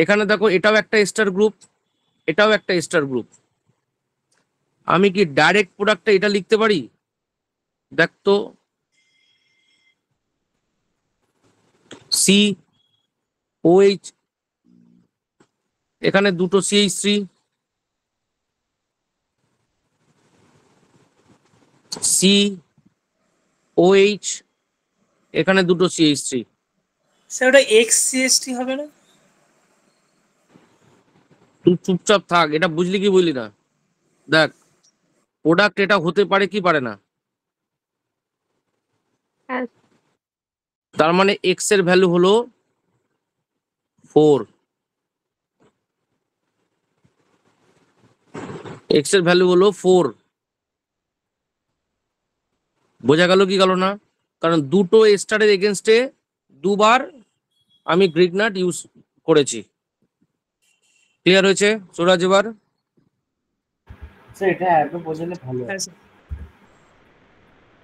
Speaker 1: এখানে দেখো এটাও একটা এস্টার গ্রুপ, এটাও একটা এস্টার গ্রুপ। আমি কি ডাইরেক্ট প্রোডাক্টটা এটা লিখতে পারি? দেখ তো, সি OH, এখানে দুটো CH3, সি OH, এখানে দুটো CH3।
Speaker 2: স্যার ওটা XCH3 হবে না?
Speaker 1: তুই চুপচাপ থাক, এটা বুঝলি কি বুঝলি না? দেখ, প্রোডাক্ট এটা হতে পারে কি পারে না,
Speaker 6: হ্যাঁ
Speaker 1: তার মানে এক্স এর ভ্যালু হলো 4, এক্স এর ভ্যালু হলো 4। বোঝা গেল কি গেল না? কারণ দুটো স্টারের এগেনস্টে দুবার আমি গ্রিগনাট ইউজ করেছি। ক্লিয়ার হয়েছে সুরাজ এবার?
Speaker 3: স্যার এটা একটু বোঝালে ভালো হয়।
Speaker 2: হ্যাঁ স্যার।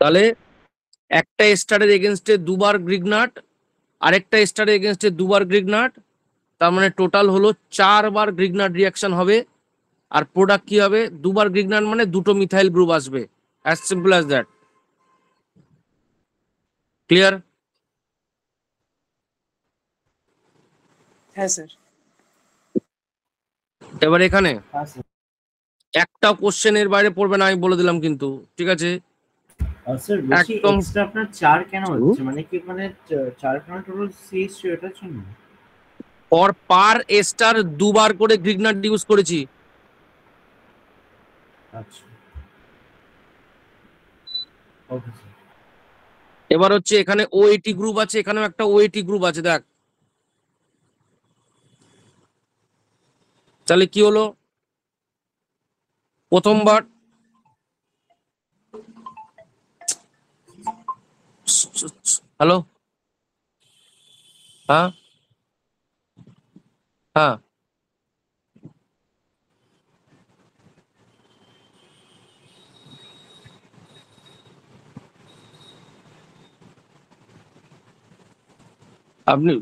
Speaker 1: তাহলে একটা স্টারের এগেনস্টে দুবার গ্রিগনাট, আরেকটা স্টারের এগেনস্টে দুবার গ্রিগনাট, তার মানে টোটাল হলো 4 বার গ্রিগনাট রিয়াকশন হবে। আর প্রোডাক্ট কি হবে? দুবার গ্রিগনাট মানে দুটো মিথাইল গ্রুপ আসবে, as simple as that. Clear?
Speaker 2: হ্যাঁ স্যার।
Speaker 1: এবার এখানে
Speaker 3: হ্যাঁ স্যার।
Speaker 1: একটা কোশ্চেনের বাইরে পড়বে না, আমি বলে দিলাম কিন্তু, ঠিক আছে?
Speaker 3: স্যার বলছি
Speaker 1: একদম।
Speaker 3: এক্সট্রা আপনার 4 কেন হচ্ছে, মানে কি মানে 4 কেন টোটাল CH3 এটার জন্য?
Speaker 1: ফর পার স্টার দুবার করে গ্রিগনাট ইউজ করেছি।
Speaker 3: আচ্ছা ওকে স্যার।
Speaker 1: এবার হচ্ছে এখানে OAT গ্রুপ আছে, এখানেও একটা OAT গ্রুপ আছে, দেখ। তাহলে কি হলো? প্রথমবার হ্যালো, হ্যাঁ হ্যাঁ,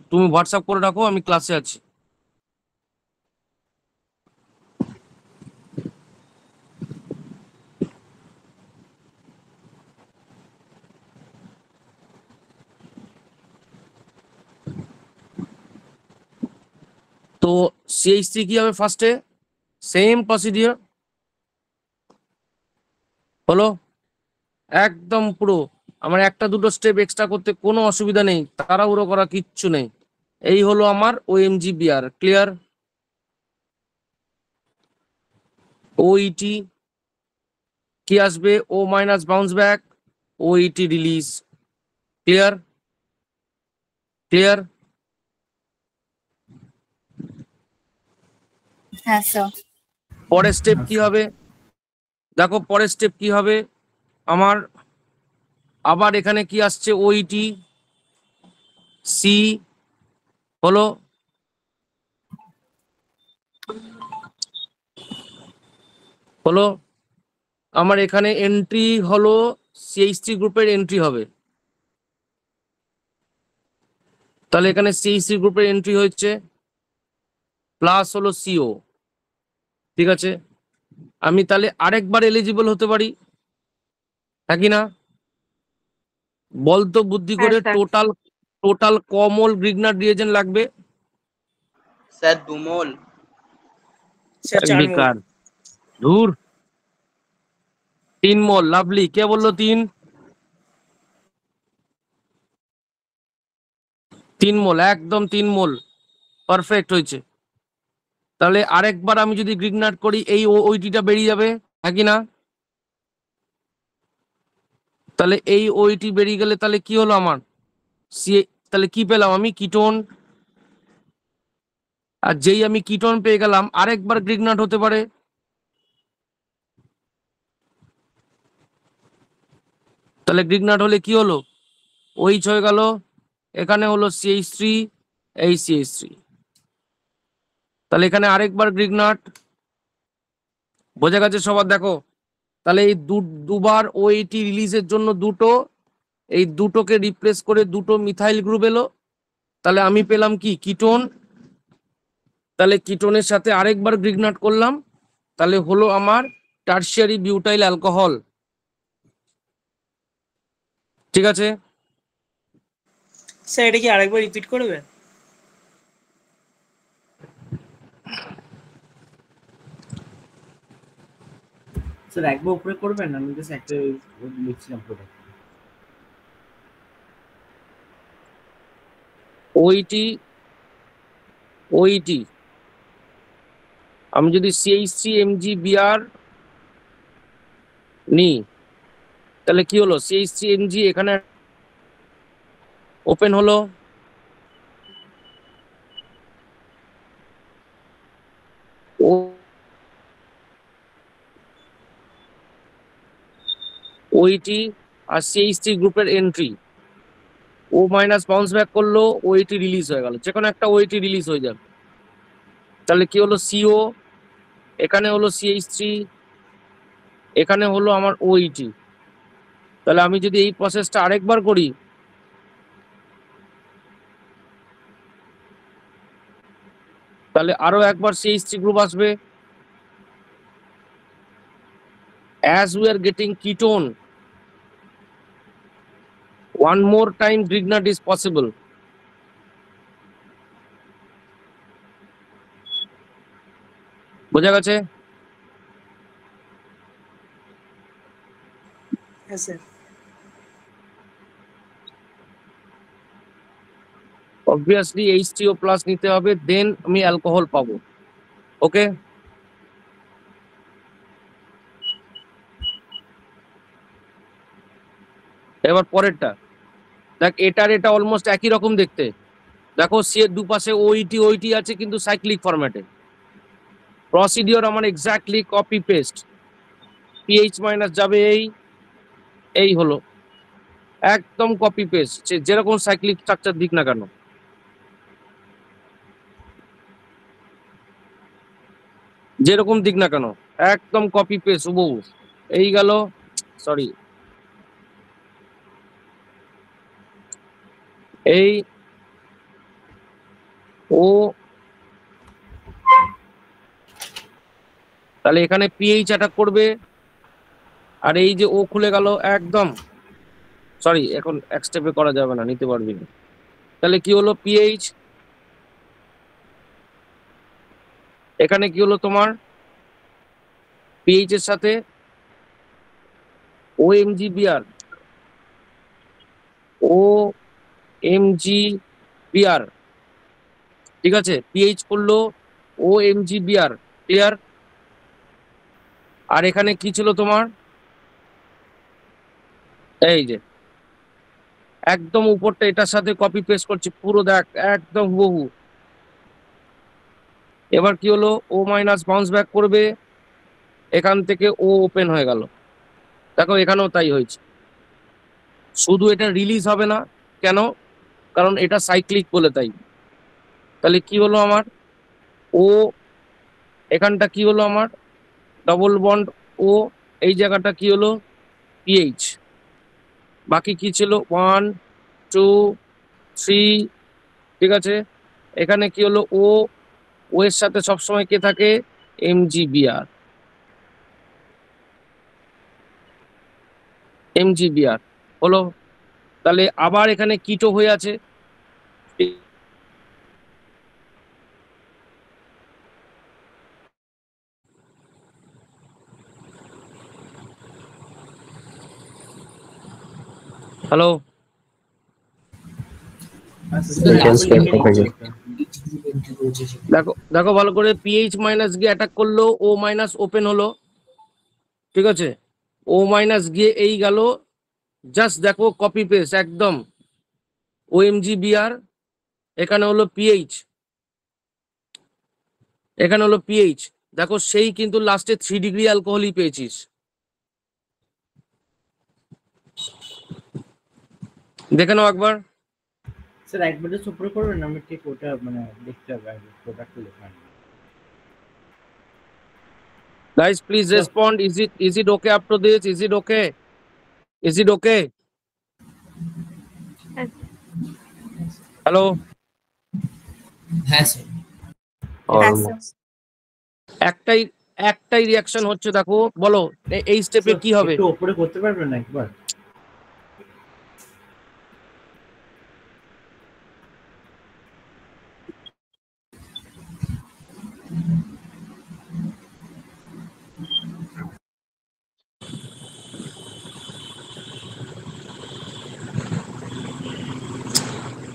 Speaker 1: তুমি হোয়াটসঅ্যাপ করে রাখো, আমি ক্লাসে আছি। তো CH3 কি হবে? ফার্স্টে সেম প্রসিডিওর হলো, একদম পুরো। আমার একটা দুটো স্টেপ এক্সট্রা করতে কোনো অসুবিধা নেই, তাড়াহুড়ো করা কিচ্ছু নেই। এই হলো আমার OMGBr। ক্লিয়ার? OET কি আসবে? O minus bounce back, OET release. Clear? Clear?
Speaker 6: হ্যাঁ স্যার।
Speaker 1: পরের স্টেপ কি হবে? দেখো পরের স্টেপ কি হবে আমার। আবার এখানে কি আসছে? OET C হলো, হলো আমার এখানে এন্ট্রি হলো CH3 গ্রুপের এন্ট্রি হবে। তাহলে এখানে CH3 গ্রুপের এন্ট্রি হচ্ছে, প্লাস হলো CO। ঠিক আছে, আমি তাহলে আরেকবার এলিজিবল হতে পারি, হ্যাঁ কি না? বলতো বুদ্ধি
Speaker 6: হ্যাঁ
Speaker 1: করে,
Speaker 6: স্যার।
Speaker 1: টোটাল টোটাল কমল গ্রিগনাট রিয়েজেন্ট লাগবে?
Speaker 9: স্যার 2 মোল।
Speaker 2: স্যার 4 মোল।
Speaker 1: বেকার, ধুর। 3 মোল। লাভলি, কে বললো 3? 3 মোল, একদম 3 মোল, পারফেক্ট হয়েছে। তাহলে আরেকবার আমি যদি গ্রিগনাট করি, এই ওইটিটা বেরিয়ে যাবে, হ্যাঁ কি না? তাহলে এই ওইটি বেরিয়ে গেলে তাহলে কি হলো আমার? তাহলে কি পেলাম আমি? কিটোন। আর যেই আমি কিটোন পেয়ে গেলাম, আরেকবার গ্রিগনাট হতে পারে। তাহলে গ্রিগনাট হলে কি হলো? OH হয়ে গেল, এখানে হলো CH3, এই CH3। তাহলে এখানে আরেকবার গ্রিগনাট। বোঝা গেছে সবার? দেখো, তাহলে এই দুবার OAT রিলিজের জন্য দুটো, এই দুটোকে রিপ্লেস করে দুটো মিথাইল গ্রুপ এলো। তাহলে আমি পেলাম কি? কিটোন। তাহলে কিটোনের সাথে আরেকবার গ্রিগনাট করলাম, তাহলে হলো আমার টারশিয়ারি বিউটাইল অ্যালকোহল। ঠিক আছে?
Speaker 2: স্যার এটা কি আরেকবার রিপিট করবেন?
Speaker 3: স্যার একবার উপরে করবেন, আমি জাস্ট একটা লিখছিলাম প্রোডাক্ট।
Speaker 1: ওইটি ওইটি আমি যদি CH3MgBr নি, তাহলে কি হলো, CH3Mg এখানে ওপেন হলো, ওইটি আর CH3 গ্রুপের এন্ট্রি, ও মাইনাস বাউন্স ব্যাক করলো, ওইটি রিলিজ হয়ে গেল, যে কোনো একটা ওইটি রিলিজ হয়ে যাবে। তাহলে কি হলো, CO, এখানে হলো CH3, এখানে হলো আমার ওইটি। তাহলে আমি যদি এই প্রসেসটা আরেকবার করি, তাহলে আরো একবার CH3 গ্রুপ আসবে। As we are getting ketone, one more time Grignard is possible. বোঝা গেছে?
Speaker 2: হ্যাঁ স্যার।
Speaker 1: Obviously H3O plus নিতে হবে, দেন আমি অ্যালকোহল পাবো। ওকে, এবার পরেরটা দেখ, এটার এটা অলমোস্ট একই রকম দেখতে। দেখো সি এর দুপাশে ওইটি ওইটি আছে কিন্তু সাইক্লিক ফরম্যাটে। প্রসিডিওর আমার exactly copy paste, PH minus যাবে এই হলো, একদম কপি পেস্ট, যেরকম সাইক্লিক স্ট্রাকচার দিক না কেন। যেরকম দিক না কেন একদম কপি পেস্ট হুবহু। এই গেল, সরি এই ও, তাহলে এখানে পিএইচ অ্যাটাক করবে, আর এই যে ও খুলে গেল একদম, সরি এখন এক স্টেপে করা যাবে না, নিতে পারবি না। তাহলে কি হলো, পিএইচ, এখানে কি হলো তোমার, পিএইচ এর সাথে OMgBr, OMgBr, ঠিক আছে, পিএইচ করলো OMgBr, ক্লিয়ার। আর এখানে কি ছিল তোমার, এই যে একদম উপরটা এটার সাথে কপি পেস্ট করছি পুরো, দেখ একদম হুবহু। এবার কি হলো, ও মাইনাস বাউন্স ব্যাক করবে, এখান থেকে ও ওপেন হয়ে গেল, দেখো এখানেও তাই হয়েছে। শুধু এটা রিলিজ হবে না কেন, কারণ এটা সাইক্লিক বলে তাই। তাহলে কি হলো আমার, ও এখানটা কি হলো আমার ডবল বন্ড ও, এই জায়গাটা কি হলো পিএইচ, বাকি কি ছিল 1 2 3, ঠিক আছে। এখানে কি হলো, ও এর সাথে সবসময় কে থাকে, MgBr, MgBr হলো। তাহলে আবার এখানে কিটো হয়ে আছে, হ্যালো দেখো দেখো ভালো করে, পিএইচ মাইনাস গিয়ে অ্যাটাক করলো, ও মাইনাস ওপেন হলো, ঠিক আছে, ও মাইনাস গিয়ে এই গেল, জাস্ট দেখো কপি পেস্ট একদম, OMgBr, এখানে হলো পিএইচ, এখানে হলো পিএইচ, দেখো সেই কিন্তু লাস্টে 3 ডিগ্রি অ্যালকোহলই পেয়েছিস। দেখে নাও একবার।
Speaker 3: স্যার একবার জাস্ট উপরে করবেন, আমি ঠিক ওটা মানে দেখতে হবে আগে প্রোডাক্টটা লেখা।
Speaker 1: Guys, please respond. Is it okay up to this? Is it okay? Is it okay? Hello?
Speaker 7: হ্যাঁ স্যার।
Speaker 6: হ্যাঁ স্যার।
Speaker 1: একটাই রিয়াকশন হচ্ছে, দেখো বলো এই স্টেপে কি হবে।
Speaker 3: একটু উপরে করতে পারবেন একবার?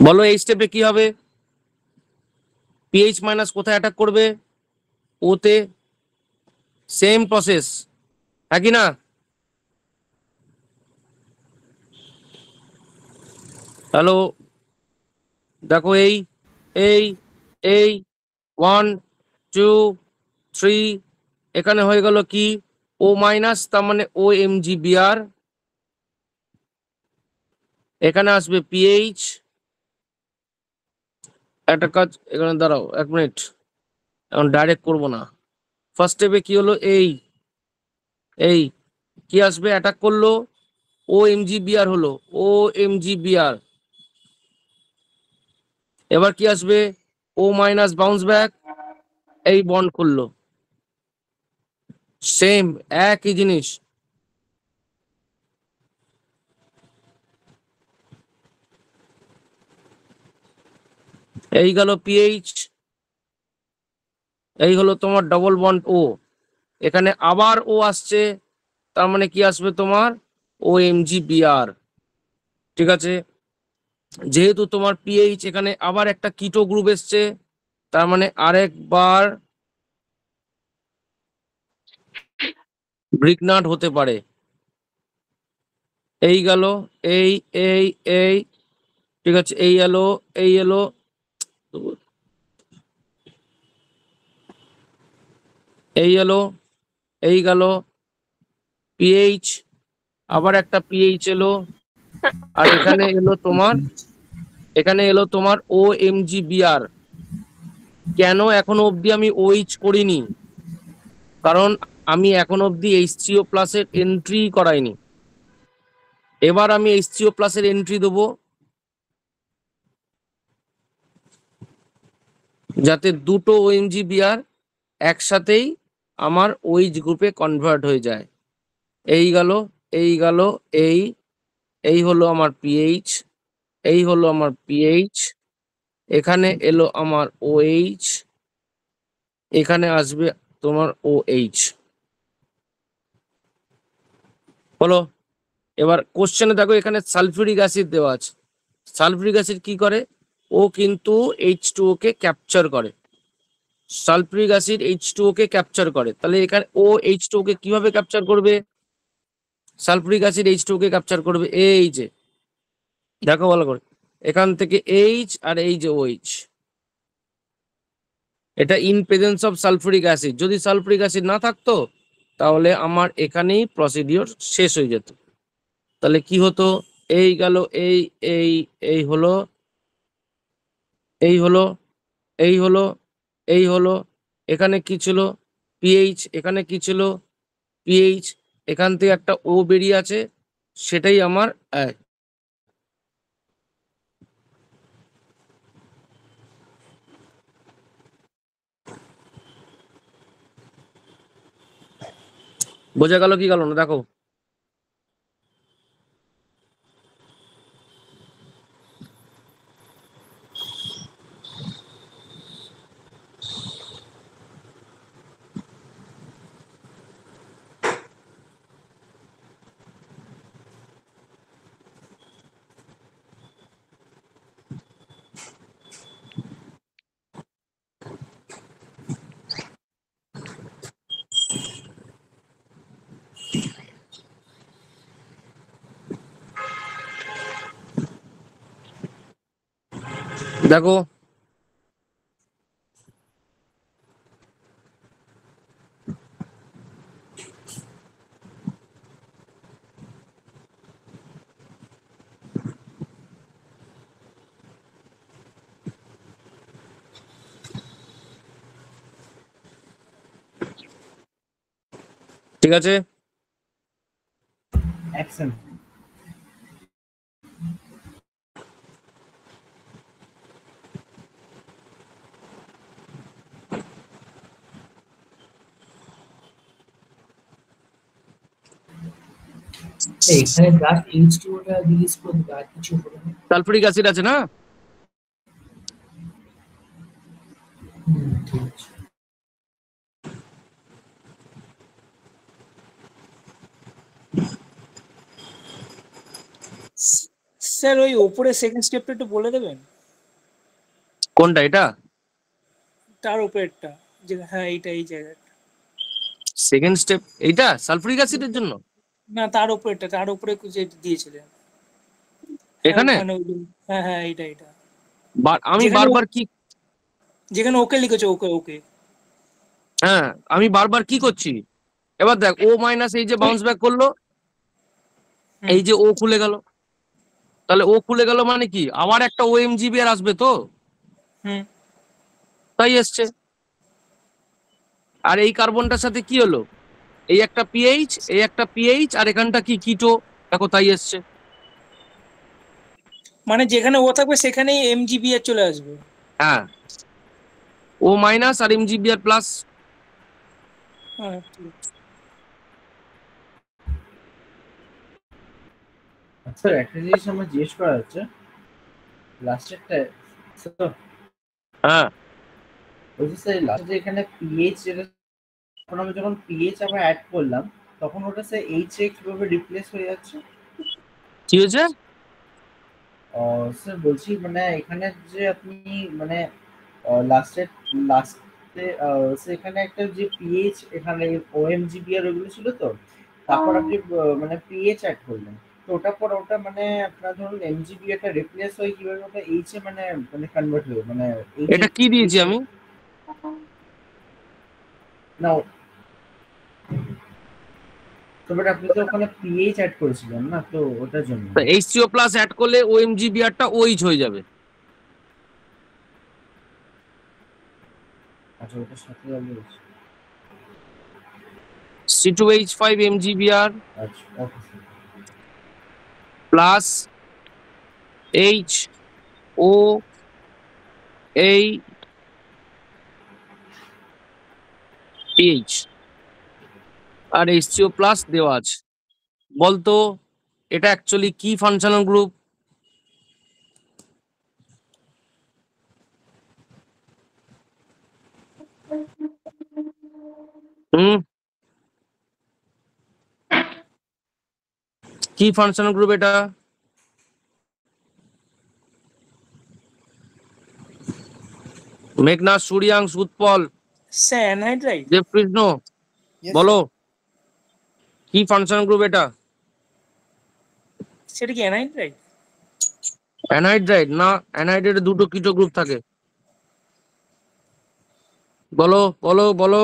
Speaker 1: বলো এই স্টেপে কি হবে? পিএইচ মাইনাস কোথায় অ্যাটাক করবে? ওতে। সেম প্রসেস, হ্যাঁ কি না? হ্যালো, দেখো এই এই এই 1 2 3 এখানে হয়ে গেল কি ও মাইনাস, তার মানে ও এম জি বিআর। এখানে আসবে পিএইচ। একটা কাজ, এখানে দাঁড়াও 1 মিনিট, এখন ডাইরেক্ট করবো না। ফার্স্ট স্টেপে কি হলো, এই কি আসবে, অ্যাটাক করলো, ও এম জি বিআর হলো, ও এম জি বিআর। এবার কি আসবে, ও মাইনাস বাউন্স ব্যাক, এই বন্ড করলো। সেম একই জিনিস। এই গেল পিএইচ, এই হলো তোমার ডবল বন্ড ও। এখানে আবার ও আসছে, তার মানে কি আসবে তোমার ও এম জি বিআর। ঠিক আছে, যেহেতু তোমার পিএইচ এখানে আবার একটা কিটো গ্রুপ এসছে, তার মানে আরেকবার ব্রিকনাট হতে পারে। এই গেল এই এই এই, ঠিক আছে, এই এলো এই এলো, এই এলো, এই গেল পিএইচ, আবার একটা পিএইচ এলো, আর এখানে এলো তোমার ও এম জি বিআর। কেন এখনো অবধি আমি ওইচ করিনি? কারণ আমি এখনো অবধি H3O প্লাসের এন্ট্রি করাইনি। এবার আমি H3O প্লাসের এন্ট্রি দেবো, যাতে দুটো ওএমজি বিআর একসাথেই আমার ওইচ গ্রুপে কনভার্ট হয়ে যায়। এই গেল এই গেল এই, এই হলো আমার পিএইচ, এই হলো আমার পিএইচ, এখানে এলো আমার ওএইচ, এখানে আসবে তোমার ওএইচ। বলো, এবার কোশ্চেনে দেখো এখানে সালফিউরিক অ্যাসিড দেওয়া আছে। সালফিউরিক অ্যাসিড কি করে? ও কিন্তু H2O কে ক্যাপচার করে। সালফিউরিক অ্যাসিড H2O কে ক্যাপচার করে, তাহলে এখানে ও H2O কে কিভাবে ক্যাপচার করবে? সালফিউরিক অ্যাসিড H2O কে ক্যাপচার করবে এই যে, দেখো ভালো করে, এখান থেকে H আর এই যে OH, এটা in presence of sulphuric acid. যদি সালফিউরিক অ্যাসিড না থাকতো তাহলে আমার এখানেই প্রসিডিওর শেষ হয়ে যেত। তাহলে কি হতো, এই গেল এই এই এই হলো, এই হলো, এই হলো, এই হলো, এখানে কি ছিল পিএইচ, এখানে কি ছিল পিএইচ, এখান থেকে একটা ও বেরিয়ে আছে, সেটাই আমার বোঝা গেল কি গেল না? দেখো দেখো ঠিক আছে,
Speaker 3: অ্যাকশন।
Speaker 7: এখানে জাস্ট H2O-টা রিলিজ করে দিবে, আর কিছু হবে না।
Speaker 1: সালফিউরিক অ্যাসিড আছে না?
Speaker 7: ঠিক আছে।
Speaker 2: স্যার ওই ওপরে সেকেন্ড স্টেপটা একটু বলে দেবেন?
Speaker 1: কোনটা এটা?
Speaker 2: তার উপরেরটা, যে হ্যাঁ এইটা, এই জায়গাটা।
Speaker 1: সেকেন্ড স্টেপ এইটা সালফুরিক অ্যাসিডের জন্য?
Speaker 2: না, তার উপরেরটা, তার উপরে যে দিয়েছিলেন। হ্যাঁ,
Speaker 1: এখানে
Speaker 2: ওখানে হ্যাঁ হ্যাঁ, এইটা এইটা
Speaker 1: আমি
Speaker 2: যেখানে
Speaker 1: বারবার কি,
Speaker 2: যেখানে ওকে লিখেছো, ওকে ওকে।
Speaker 1: হ্যাঁ আমি বারবার কি করছি, এবার দেখ ও মাইনাস এই যে বাউন্স ব্যাক করলো, এই যে ও খুলে গেল, তাহলে ও খুলে গেল মানে কি আবার একটা ওএমজিবি আর আসবে তো,
Speaker 2: হুম।
Speaker 1: তাই এসছে। আর এই কার্বনটার সাথে কি হলো, এই একটা পিএইচ, এই একটা পিএইচ, আর এখানটা কি কিটো, দেখো তাই এসছে।
Speaker 2: মানে যেখানে ও থাকবে সেখানেই এমজিবি আর চলে আসবে।
Speaker 1: হ্যাঁ, ও মাইনাস আর এমজিবি আর প্লাস।
Speaker 2: হ্যাঁ, ঠিক।
Speaker 3: আচ্ছা একটা জিনিস আমার জিজ্ঞেস করা হচ্ছে, লাস্টেরটা
Speaker 1: হ্যাঁ,
Speaker 3: বলছি স্যার লাস্টে যে এখানে পিএইচ যেটা, এখন আমি যখন পিএইচ আবার অ্যাড করলাম তখন ওটা স্যার এইচ এ কিভাবে রিপ্লেস হয়ে যাচ্ছে?
Speaker 1: কি হয়েছে?
Speaker 3: স্যার বলছি মানে এখানে যে আপনি মানে লাস্টে সেখানে একটা যে পিএইচ এখানে ওএমজিবি আর ওগুলো ছিল তো, তারপর আপনি মানে পিএইচ অ্যাড করলেন, তো ওটার পর ওটা মানে আপনার ধরুন এমজিবি একটা রিপ্লেস হয়ে কিভাবে ওটা এইচ এ মানে মানে কনভার্ট হয়ে মানে
Speaker 1: এটা কি দিয়েছি আমি?
Speaker 3: না, তো বাট আপনি তো ওখানে পিএইচ অ্যাড করেছিলেন না, তো ওটার জন্য।
Speaker 1: এইচসিও প্লাস অ্যাড করলে ওএমজিবি আরটা ওইচ হয়ে যাবে।
Speaker 3: আচ্ছা ওটার সাথে যাবে।
Speaker 1: C2H5 MgBr
Speaker 3: আচ্ছা okay sir.
Speaker 1: Plus H O এই পিএইচ আর এইচসিও প্লাস দেওয়া আছে। বলতো এটা অ্যাকচুয়ালি কি ফাংশনাল গ্রুপ? কি ফাংশনাল গ্রুপ এটা? Meghnath, Suryansh, Utpal,
Speaker 2: sir anhydride.
Speaker 1: দেবকৃষ্ণ, বলো কি ফাংশনাল গ্রুপ এটা?
Speaker 2: সেটা কি অ্যানহাইড্রাইট?
Speaker 1: অ্যানহাইড্রাইট না, অ্যানহাইড্রাইটে দুটো কিটো গ্রুপ থাকে। বলো বলো বলো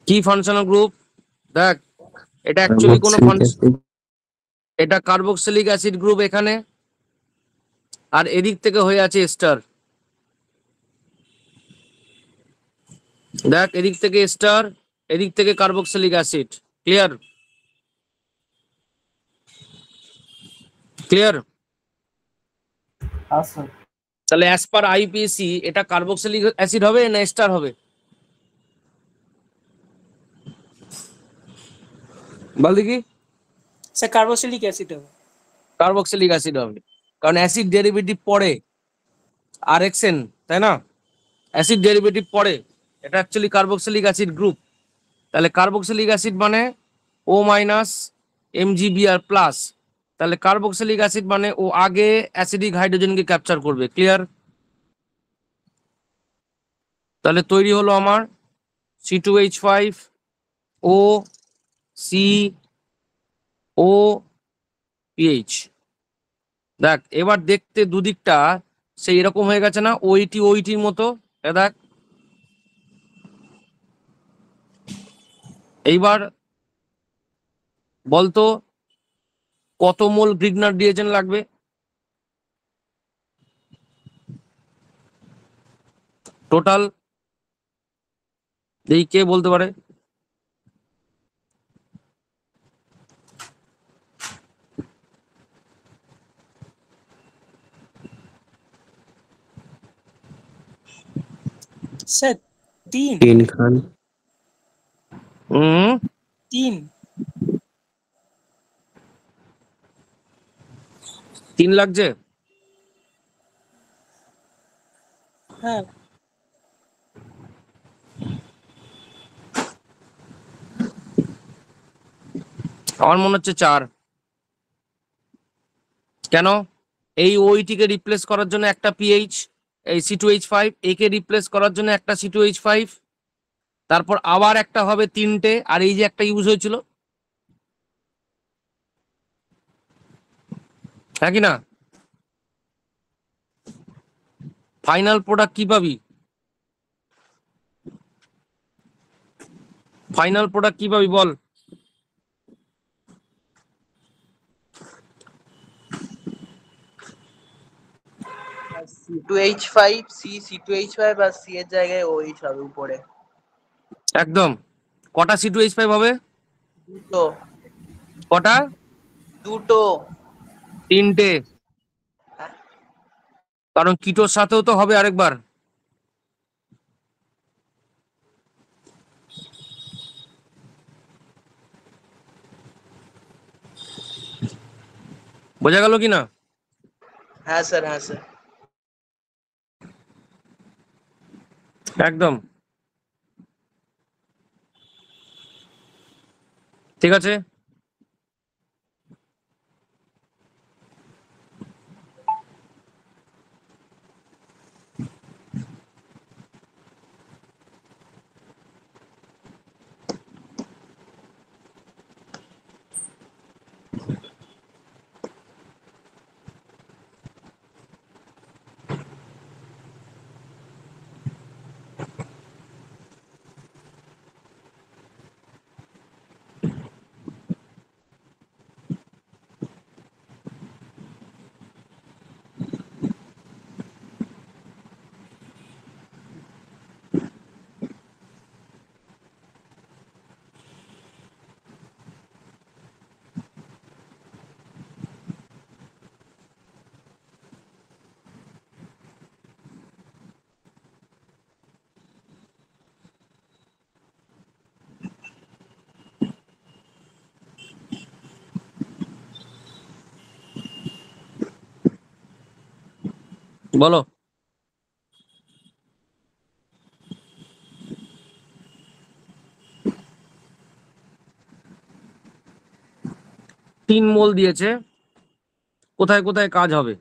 Speaker 1: কি ফাংশনাল গ্রুপ? দেখ এটা অ্যাকচুয়ালি কোনো এটা কার্বক্সিলিক অ্যাসিড গ্রুপ এখানে, আর এদিক থেকে হয়ে আছে এস্টার। দেখ এদিক থেকে এস্টার, এদিক থেকে কার্বক্সিলিক অ্যাসিড। ক্লিয়ার? ক্লিয়ার?
Speaker 3: হ্যাঁ স্যার।
Speaker 1: তাহলে অ্যাজ পার আইপিএসি এটা কার্বক্সিলিক অ্যাসিড হবে না এস্টার হবে? বল দেখি।
Speaker 2: স্যার কার্বক্সিলিক অ্যাসিড হবে।
Speaker 1: কার্বক্সিলিক অ্যাসিড হবে, কারণ অ্যাসিড ডেরিভেটিভ পড়ে আরএক্সএন, তাই না? অ্যাসিড ডেরিভেটিভ পড়ে, এটা অ্যাকচুয়ালি কার্বক্সিলিক অ্যাসিড গ্রুপ। তাহলে কার্বক্সিলিক অ্যাসিড মানে ও মাইনাস এমজিবিআর প্লাস, তাহলে কার্বক্সিলিক অ্যাসিড মানে ও আগে অ্যাসিডিক হাইড্রোজেনকে ক্যাপচার করবে। ক্লিয়ার? তাহলে তৈরি হলো আমার C2H5 ও সি ও পিএইচ। দেখ এবার দেখতে দুদিকটা সেই এরকম হয়ে গেছে না, ওইটি ওইটির মতো। দেখ এইবার বলতো কত মোল গ্রিগনার ডিএজেন লাগবে? টোটাল দেখি কে বলতে পারে।
Speaker 2: স্যার 3
Speaker 10: খান।
Speaker 1: হুম
Speaker 2: 3
Speaker 1: 3 লাগছে।
Speaker 2: হ্যাঁ
Speaker 1: আমার মনে হচ্ছে 4। কেন? এই ওইটিকে রিপ্লেস করার জন্য একটা পিএইচ, এই C2H5, একে রিপ্লেস করার জন্য একটা C2H5, তারপর আবার একটা হবে তিনটে, আর এই যে একটা ইউজ হয়েছিল, হ্যাঁ কি না? ফাইনাল প্রোডাক্ট কি পাবি? ফাইনাল প্রোডাক্ট কি পাবি বল?
Speaker 9: C2H5 C2H5 আর C এর জায়গায় OH হবে উপরে।
Speaker 1: একদম। কটা C2H5 হবে?
Speaker 9: দুটো।
Speaker 1: কটা?
Speaker 9: দুটো।
Speaker 1: তিনটে। কারণ কিটোর সাথেও তো হবে আরেকবার। বোঝা গেল কি না?
Speaker 9: হ্যাঁ স্যার, হ্যাঁ স্যার।
Speaker 1: একদম ঠিক আছে। বলো। তিন মোল দিয়েছে, কোথায় কোথায় কাজ হবে?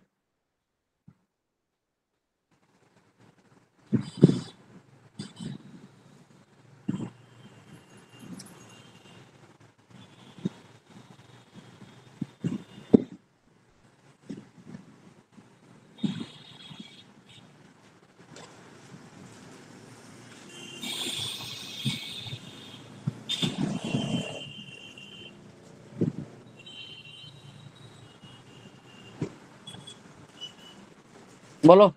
Speaker 1: বলো।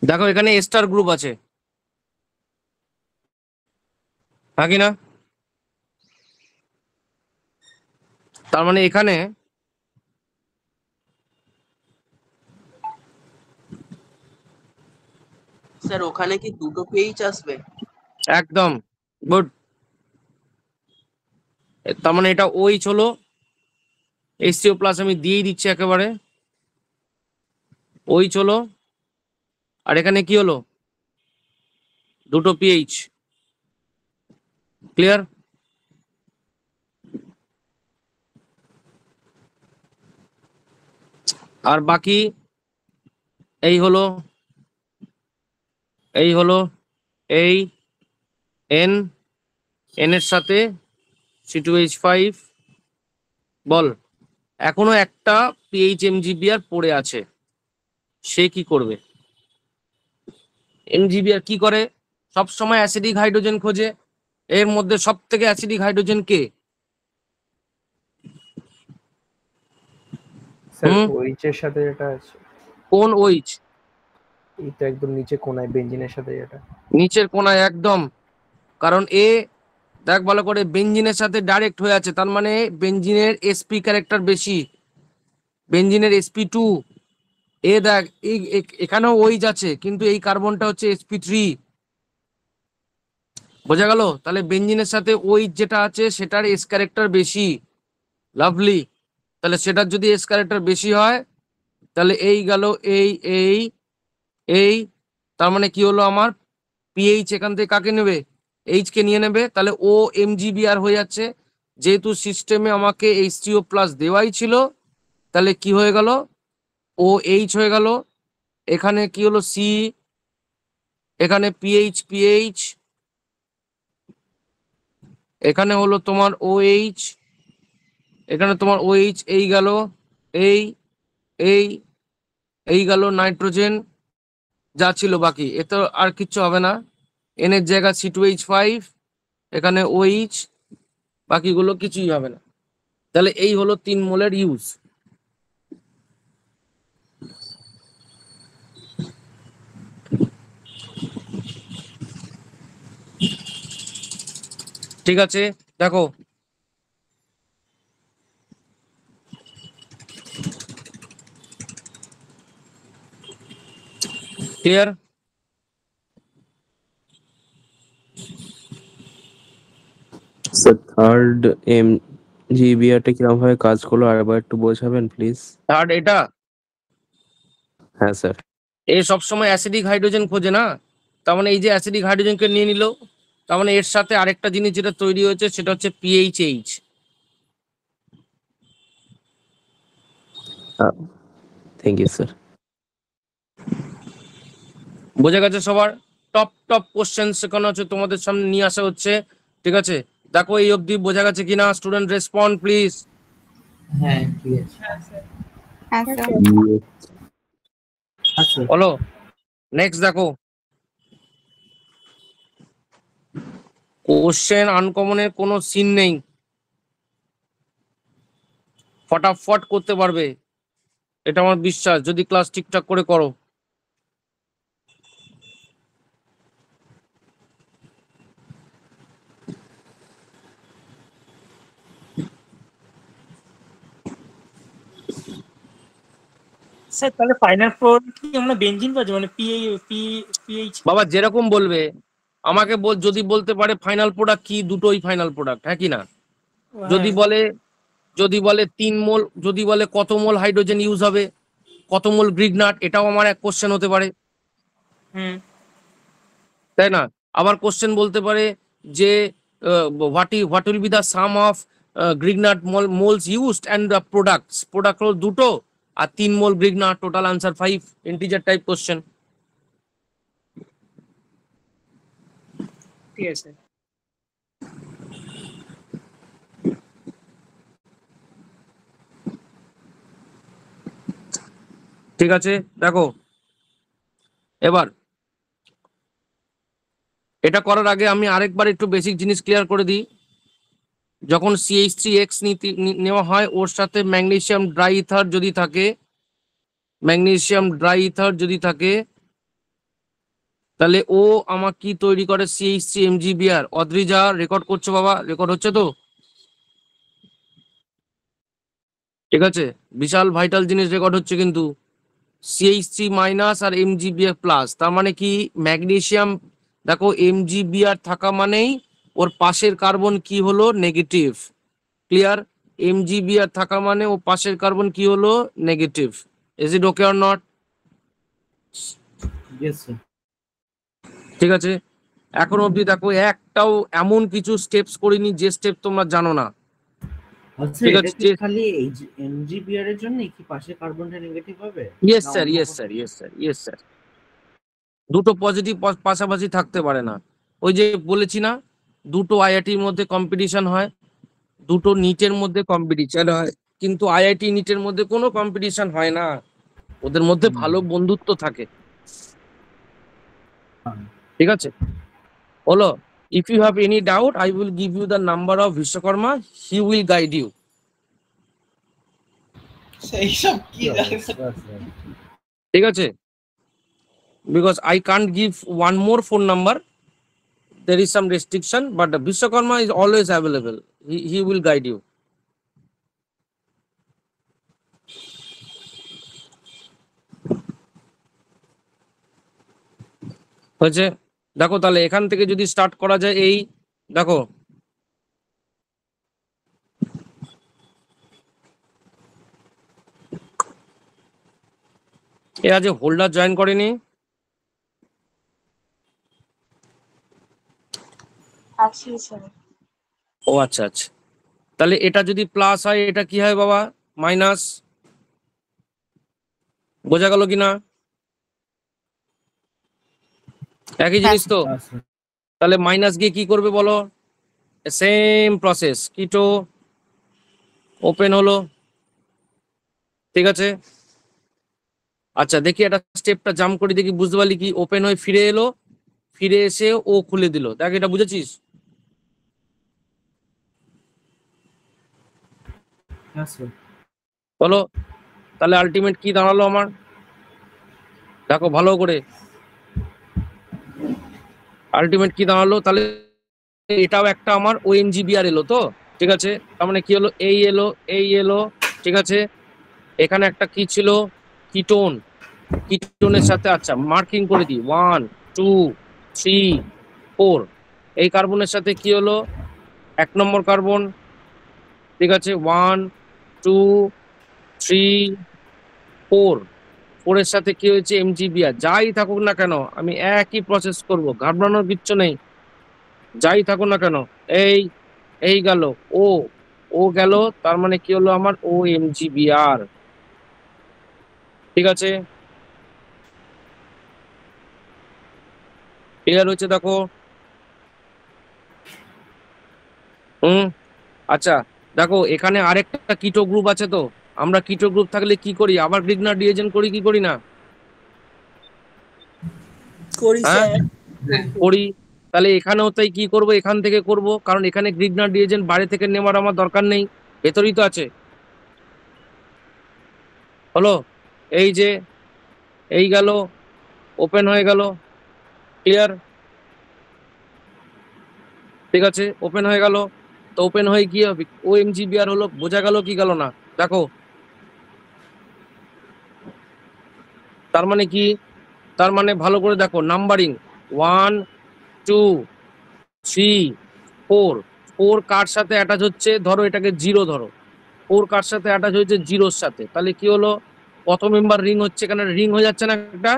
Speaker 1: দেখো এখানে এস্টার গ্রুপ আছে, হ্যাঁ কি না? তার মানে এখানে
Speaker 9: স্যার ওখানে কি দুটো পেজ আসবে?
Speaker 1: একদম গুড। তার মানে এটা ওইচ হলো, HCO প্লাস আমি দিয়েই দিচ্ছি একেবারে, ওইচ হলো, আর এখানে কি হলো? দুটো পিএইচ। ক্লিয়ার? আর বাকি এই হলো, এই হলো, এই এন, এন এর সাথে C2H5। বল, এখনো একটা পিএইচ MgBr পড়ে আছে, সে কি করবে? MgBr কি করে? সব সময় অ্যাসিডিক হাইড্রোজেন খোঁজে। এর মধ্যে সব থেকে অ্যাসিডিক হাইড্রোজেন কে?
Speaker 8: স্যার
Speaker 1: হুম?
Speaker 8: OH এর সাথে যেটা আছে,
Speaker 1: কোন ওইচ?
Speaker 8: এইটা একদম নিচে কোনায় বেঞ্জিনের সাথে যেটা।
Speaker 1: নিচের কোনায় একদম। কারণ এ দেখ ভালো করে, বেঞ্জিনের সাথে ডাইরেক্ট হয়ে আছে, তার মানে বেঞ্জিনের sp ক্যারেক্টার বেশি, বেঞ্জিনের sp2। এ দেখ এখানেও ওইচ আছে, কিন্তু এই কার্বনটা হচ্ছে sp3। বোঝা গেল? তাহলে বেঞ্জিনের সাথে ওইচ যেটা আছে সেটার এস ক্যারেক্টার বেশি। লাভলি। তাহলে সেটার যদি এস ক্যারেক্টার বেশি হয়, তাহলে এই গেল, এই এই এই, তার মানে কি হলো আমার? পিএইচ এখান থেকে কাকে নেবে? এইচ কে নিয়ে নেবে, তাহলে ও MgBr হয়ে যাচ্ছে। যেহেতু সিস্টেমে আমাকে H3O প্লাস দেওয়াই ছিল, তাহলে কি হয়ে গেল, OH হয়ে গেল, এখানে কি হলো C, এখানে PH, এখানে হলো তোমার OH, এখানে তোমার OH, এই গেল, এই এই এই গেল নাইট্রোজেন, যা ছিল বাকি এ তো আর কিচ্ছু হবে না। N এর জায়গা C2H5, এখানে OH, বাকিগুলো কিছুই হবে না। তাহলে এই হলো 3 মোলের ইউজ। ঠিক আছে, দেখো ক্লিয়ার?
Speaker 10: স্যার থার্ড MGBRটা কিরকম ভাবে কাজ করলো আরেকবার একটু বোঝাবেন প্লিজ?
Speaker 1: থার্ড এটা
Speaker 10: হ্যাঁ স্যার।
Speaker 1: এ সবসময় অ্যাসিডিক হাইড্রোজেন খোঁজে না, তার মানে এই যে অ্যাসিডিক হাইড্রোজেনকে নিয়ে নিল, তার মানে এর সাথে আরেকটা জিনিস যেটা তৈরি হয়েছে সেটা হচ্ছে PHH।
Speaker 10: Thank you sir.
Speaker 1: বোঝা গেছে সবার? টপ কোশ্চেন সেখানে হচ্ছে তোমাদের সামনে নিয়ে আসা হচ্ছে। ঠিক আছে, দেখো এই অবধি বোঝা গেছে কিনা? Student respond please.
Speaker 7: হ্যাঁ ঠিক আছে।
Speaker 6: হ্যাঁ স্যার।
Speaker 3: আচ্ছা
Speaker 1: বলো নেক্সট। দেখো কোশ্চেন আনকমনের কোনো সিন নেই, ফটাফট করতে পারবে, এটা আমার বিশ্বাস, যদি ক্লাস ঠিকঠাক করে করো।
Speaker 2: স্যার তাহলে ফাইনাল প্রোডাক্ট কি আমরা বেনজিন পাচ্ছি, মানে পিএইচ?
Speaker 1: বাবা যেরকম বলবে, আমাকে যদি বলতে পারে ফাইনাল প্রোডাক্ট কি, দুটোই ফাইনাল প্রোডাক্ট, হ্যাঁ কি না? যদি বলে 3 মোল, যদি বলে কত মোল হাইড্রোজেন ইউজ হবে, কত মোল গ্রিগনাট, এটাও আমার এক কোশ্চেন হতে পারে, তাই না? আবার কোশ্চেন বলতে পারে যে what will be the sum of Grignard moles used and the product হলো দুটো, আর 3 mole Grignard, total answer 5, integer type question.
Speaker 2: ঠিক আছে।
Speaker 1: ঠিক আছে, দেখো এবার এটা করার আগে আমি আরেকবার একটু বেসিক জিনিস ক্লিয়ার করে দিই। যখন CH3X নেওয়া হয়, ওর সাথে ম্যাগনেসিয়াম ড্রাই ইথার যদি থাকে, তাহলে ও আমার কি তৈরি করে, CH3MgBr। অদ্রিজা রেকর্ড করছো বাবা? রেকর্ড হচ্ছে তো? ঠিক আছে, বিশাল ভাইটাল জিনিস রেকর্ড হচ্ছে কিন্তু। CH3- আর MgBr+, তার মানে কি ম্যাগনেসিয়াম, দেখো MgBr থাকা মানেই ওর পাশের কার্বন কি হলো, নেগেটিভ। ক্লিয়ার? MgBr থাকা মানে ও পাশের কার্বন কি হলো, negative. Is it okay or not?
Speaker 3: Yes sir.
Speaker 1: ঠিক আছে, এখন অবধি দেখো একটাও এমন কিছু স্টেপস করিনি যে স্টেপ তোমরা জানো না।
Speaker 3: আচ্ছা
Speaker 1: ঠিক
Speaker 3: এটা
Speaker 1: আছে,
Speaker 3: কি খালি MgBr এর জন্য কি পাশে কার্বনটা নেগেটিভ হবে?
Speaker 1: ইয়েস
Speaker 3: না
Speaker 1: স্যার,
Speaker 3: অন্য
Speaker 1: ইয়েস
Speaker 3: কোনো-
Speaker 1: sir, yes sir, yes sir. দুটো পজিটিভ পাশাপাশি থাকতে পারে না। ওই যে বলেছি না, দুটো IITর মধ্যে কম্পিটিশন হয়, দুটো নিটের মধ্যে কম্পিটিশন হয়, কিন্তু IIT নিটের মধ্যে কোনো কম্পিটিশন হয় না, ওদের মধ্যে ভালো বন্ধুত্ব থাকে। ঠিক আছে, হলো। If you have any doubt, I will give you the number of Vishwakarma, he will guide you.
Speaker 5: এইসব কি জানেন?
Speaker 1: ঠিক আছে, because I can't give one more phone number, there is some restriction, but Vishwakarma is always available. He will guide you. হয়েছে? দেখো তাহলে এখান থেকে যদি স্টার্ট করা যায়, এই দেখো এ আজ হোল্ডার জয়েন করেনি।
Speaker 6: আছি স্যার।
Speaker 1: ও আচ্ছা আচ্ছা, তাহলে এটা যদি প্লাস হয় এটা কি হয় বাবা? মাইনাস। বোঝা গেল কিনা? একই জিনিস তো।
Speaker 3: আচ্ছা
Speaker 1: তাহলে মাইনাস গিয়ে কি করবে বলো? সেম প্রসেস, কিটো ওপেন হলো, ঠিক আছে। আচ্ছা দেখি একটা স্টেপটা জাম্প করে দেখি, বুঝতে পারলি কি? ওপেন হয়ে ফিরে এলো, ফিরে এসে ও খুলে দিল। দেখ এটা বুঝেছিস?
Speaker 3: হ্যাঁ স্যার।
Speaker 1: বলো তাহলে আলটিমেট কি দাঁড়ালো আমার? দেখো ভালো করে, আলটিমেট কি দাঁড়ালো? তাহলে এটাও একটা আমার ওএমজিবিআর এলো তো, ঠিক আছে। তার মানে কি হলো? এই এলো, এই এলো, ঠিক আছে। এখানে একটা কি ছিল? কিটোন। কিটোনের সাথে আচ্ছা মার্কিং করে দিই 1 2 3 4। এই কার্বনের সাথে কি হলো? 1 নম্বর কার্বন, ঠিক আছে। 1 2 3 4। 4 এর সাথে কি হয়েছে? এমজিবিআর। যাই থাকুক না কেন আমি একই প্রসেস করব, ঘাবড়ানোর কিচ্ছু নেই। যাই থাকুক না কেন, এই এই গেল, ও ও গেল, তার মানে কি হলো আমার? ও এমজিবিআর, ঠিক আছে। ক্লিয়ার হচ্ছে দেখো? হুম। আচ্ছা দেখো এখানে আরেকটা কিটো গ্রুপ আছে তো। আমরা কিটো গ্রুপ থাকলে কি করি? আবার গ্রিগনার রিএজেন্ট করি কি করি না?
Speaker 2: করি
Speaker 1: হ্যাঁ
Speaker 2: স্যার।
Speaker 1: করি। তাহলে এখানেও তাই কি করব? এখান থেকে করব, কারণ এখানে গ্রিগনার রিএজেন্ট বাইরে থেকে নেওয়ার আমার দরকার নেই, ভেতরেই তো আছে। হলো, এই যে এই গেল, ওপেন হয়ে গেল, ক্লিয়ার, ঠিক আছে। ওপেন হয়ে গেল, তো ওপেন হয়ে কি হবে? ও এমজিবিআর হলো। বোঝা গেল কি গেল না? দেখো তার মানে কি? তার মানে ভালো করে দেখো নাম্বারিং 1 2 3 4। 4 কার সাথে অ্যাটাচ হচ্ছে? ধরো এটাকে 0 ধরো। 4 কার সাথে অ্যাটাচ হয়েছে? 0-র সাথে। তাহলে কি হলো? কত মেম্বার রিং হচ্ছে? এখানে রিং হয়ে যাচ্ছে না একটা?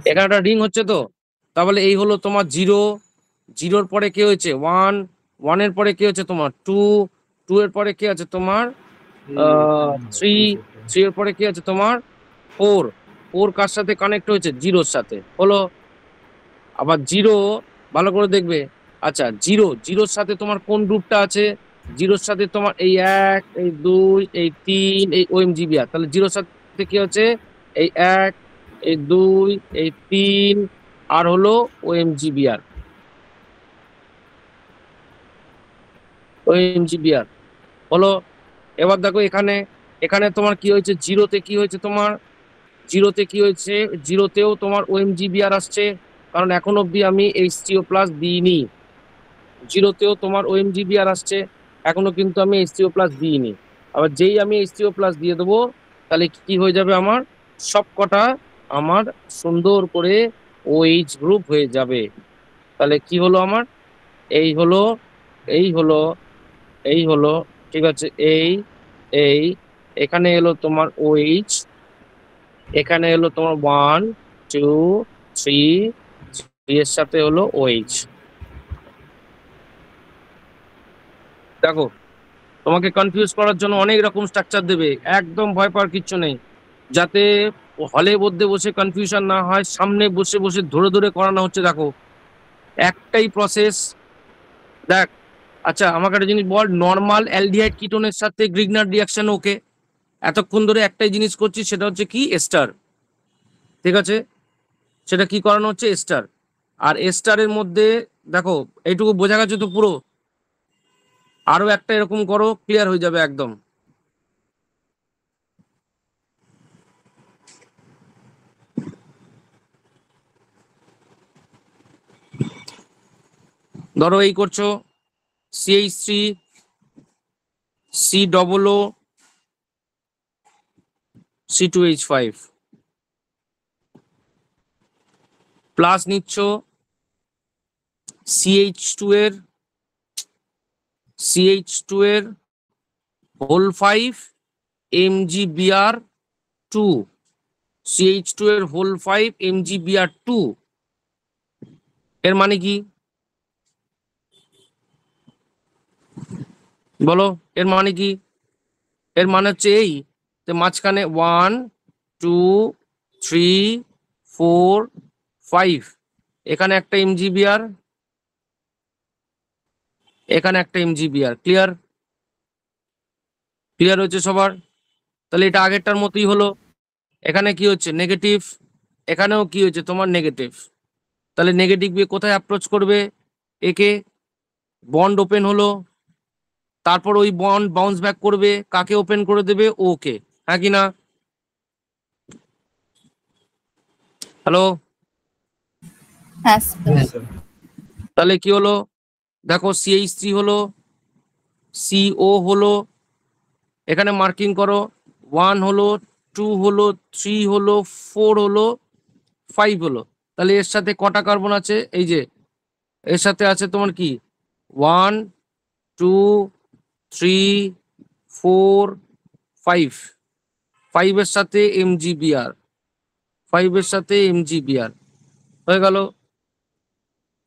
Speaker 1: এখানে একটা রিং হচ্ছে তো। তাহলে এই হলো তোমার 0। 0-র পরে কি হয়েছে? 1। 1-এর পরে কি হচ্ছে তোমার? 2। 2-এর পরে কি আছে তোমার? 3। 3-এর পরে কি আছে তোমার? 4। 4 কার সাথে কানেক্ট হয়েছে? 0-র সাথে। হলো। আবার 0 ভালো করে দেখবে। আচ্ছা 0-0-র সাথে তোমার কোন গ্রুপটা আছে? 0-র সাথে তোমার এই 1 এই 2 এই 3 এই ওএমজিবিআর। তাহলে 0-র সাথে কি হচ্ছে? এই 1 এই 2 এই 3 আর হলো ওএমজিবিআর, ওএমজিবিআর হলো। এবার দেখো এখানে, এখানে তোমার কি হয়েছে? 0-তে কি হয়েছে তোমার? 0-তে কি হয়েছে? 0-তেও তোমার ওএমজিবিআর আসছে, কারণ এখন অবধি আমি H3O+ দিইনি। 0-তেও তোমার ওএমজিবিআর আসছে, এখনো কিন্তু আমি H3O+ দিইনি। আবার যেই আমি H3O+ দিয়ে দেবো, তাহলে কি হয়ে যাবে আমার? সব কটা আমার সুন্দর করে OH গ্রুপ হয়ে যাবে। তাহলে কি হলো আমার? এই হলো, এই হলো, এই হলো, ঠিক আছে। এই এই এখানে এলো তোমার OH, এখানে এলো তোমার 1 2 3 এর সাথে হলো OH। দেখো তোমাকে কনফিউজ করার জন্য অনেক রকম স্ট্রাকচার দেবে, একদম ভয় পাওয়ার কিচ্ছু নেই। যাতে হলে মধ্যে বসে কনফিউশন না হয়, সামনে বসে বসে ধরে ধরে করানো হচ্ছে। দেখো একটাই প্রসেস। দেখ আচ্ছা আমাকে একটা জিনিস বল, নর্মাল অ্যালডিহাইড কিটোনের সাথে গ্রিগনার রিঅ্যাকশন ওকে, এতক্ষণ ধরে একটাই জিনিস করছি, সেটা হচ্ছে কি? এস্টার, ঠিক আছে। সেটা কি করানো হচ্ছে? এস্টার। আর এস্টারের মধ্যে দেখো এইটুকু বোঝা গেছে তো পুরো? আরো একটা এরকম করো, ক্লিয়ার হয়ে যাবে একদম। ধরো এই করছো CH3 COO C2H5 প্লাস নিচ্ছ CH2 এর হোল 5 MgBr2। CH2 এর হোল 5 MgBr2 এর মানে কি? বলো এর মানে কি? এর মানে হচ্ছে এই যে মাঝখানে 1 2 3 4 5, এখানে একটা এমজিবিআর, এখানে একটা এমজিবিআর। ক্লিয়ার? ক্লিয়ার হচ্ছে সবার? তাহলে এটা আগেরটার মতোই হলো। এখানে কি হচ্ছে নেগেটিভ, এখানেও কি হচ্ছে তোমার নেগেটিভ। তাহলে নেগেটিভ দিয়ে কোথায় অ্যাপ্রোচ করবে? একে বন্ড ওপেন হলো, তারপর ওই বন্ড বাউন্স ব্যাক করবে, কাকে ওপেন করে দেবে? ওকে। হ্যাঁ কি না? হ্যালো,
Speaker 6: হ্যাঁ স্যার।
Speaker 3: হ্যাঁ স্যার।
Speaker 1: তাহলে কি হলো দেখো, CH3 হলো, CO হলো, এখানে মার্কিং করো, 1 হলো, 2 হলো, 3 হলো, 4 হলো, 5 হলো। তাহলে এর সাথে কটা কার্বন আছে? এই যে এর সাথে আছে তোমার কি 1 2 3 4 5, 5 এর সাথে এমজিবিআর, 5 এর সাথে এমজিবিআর হয়ে গেল।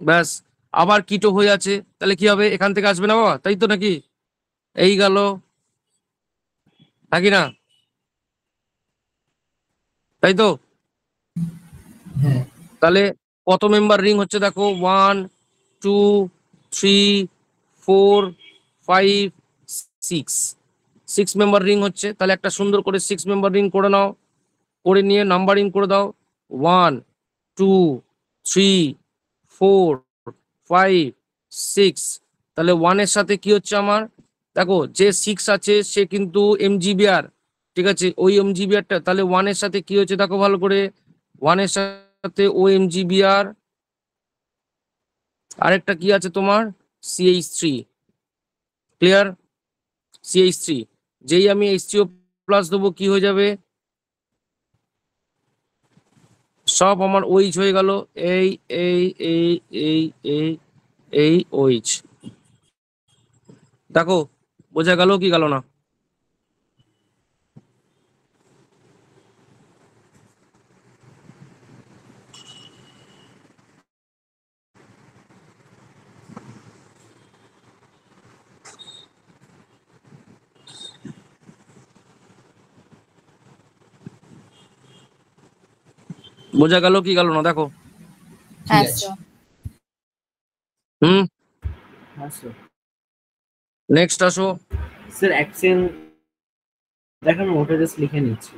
Speaker 1: ব্যাস, আবার কিটো হয়ে আছে, তাহলে কি হবে? এখান থেকে আসবে না বাবা, তাই তো নাকি? এই গেল, নাকি না? তাই তো?
Speaker 7: হ্যাঁ
Speaker 1: তাহলে কত মেম্বার রিং হচ্ছে দেখো, 1 2 3 4 5 6, 6 মেম্বার রিং হচ্ছে। তাহলে একটা সুন্দর করে 6 মেম্বার রিং করে নাও, করে নিয়ে নাম্বারিং করে দাও 1 2 3 4 5 6। তাহলে 1 এর সাথে কি হচ্ছে আমার? দেখো যে 6 আছে সে কিন্তু এমজিবিআর, ঠিক আছে? ওই এমজিবিআরটা, তাহলে 1 এর সাথে কি হচ্ছে দেখো ভালো করে, 1 এর সাথে ও এমজিবিআর, আরেকটা কি আছে তোমার CH3। ক্লিয়ার? CH3 যেই আমি H3O প্লাস দেবো কি হয়ে যাবে? সব আমার OH হয়ে গেল, এই এই এই এই এই এই OH। দেখো বোঝা গেল কি গেল না? বোঝা গেল কি গেল না? দেখো।
Speaker 6: হ্যাঁ
Speaker 7: আছে।
Speaker 6: স্যার।
Speaker 1: হুম,
Speaker 3: হ্যাঁ স্যার।
Speaker 1: নেক্সট আসো।
Speaker 3: স্যার অ্যাকশন দেখেন, ওটা জাস্ট লিখে নিচ্ছি।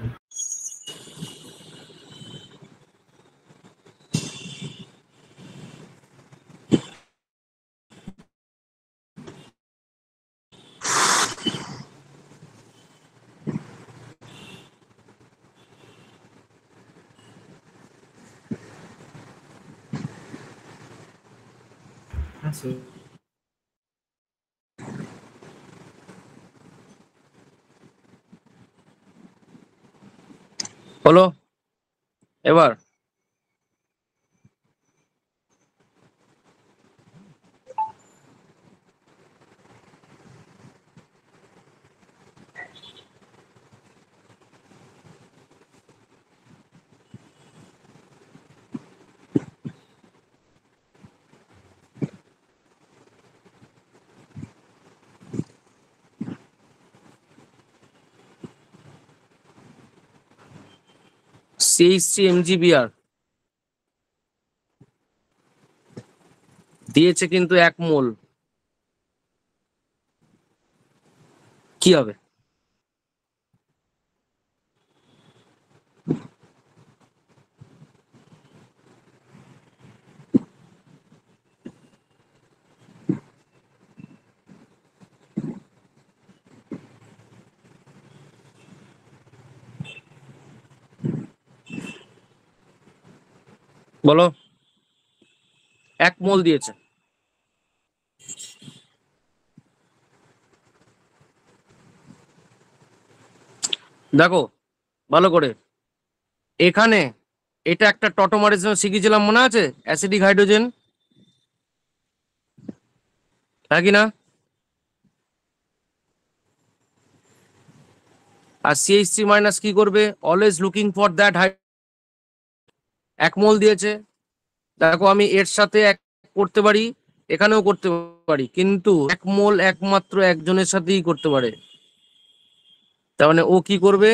Speaker 3: হ্যাঁ স্যার।
Speaker 1: হলো এবার? CH3 MgBr দিয়েছে কিন্তু 1 মোল। কি হবে? বলো, 1 মোল দিয়েছে। দেখো ভালো করে, এখানে এটা একটা টটোমারের জন্য শিখেছিলাম, মনে আছে? অ্যাসিডিক হাইড্রোজেন, হ্যাঁ কি না? আর CH3 মাইনাস কি করবে? অলওয়েজ লুকিং ফর দ্যাট 1 মোল দিয়েছে। দেখো আমি এর সাথে এক করতে পারি, এখানেও করতে পারি, কিন্তু 1 মোল একমাত্র একজনের সাথেই করতে পারে। তার মানে ও কি করবে,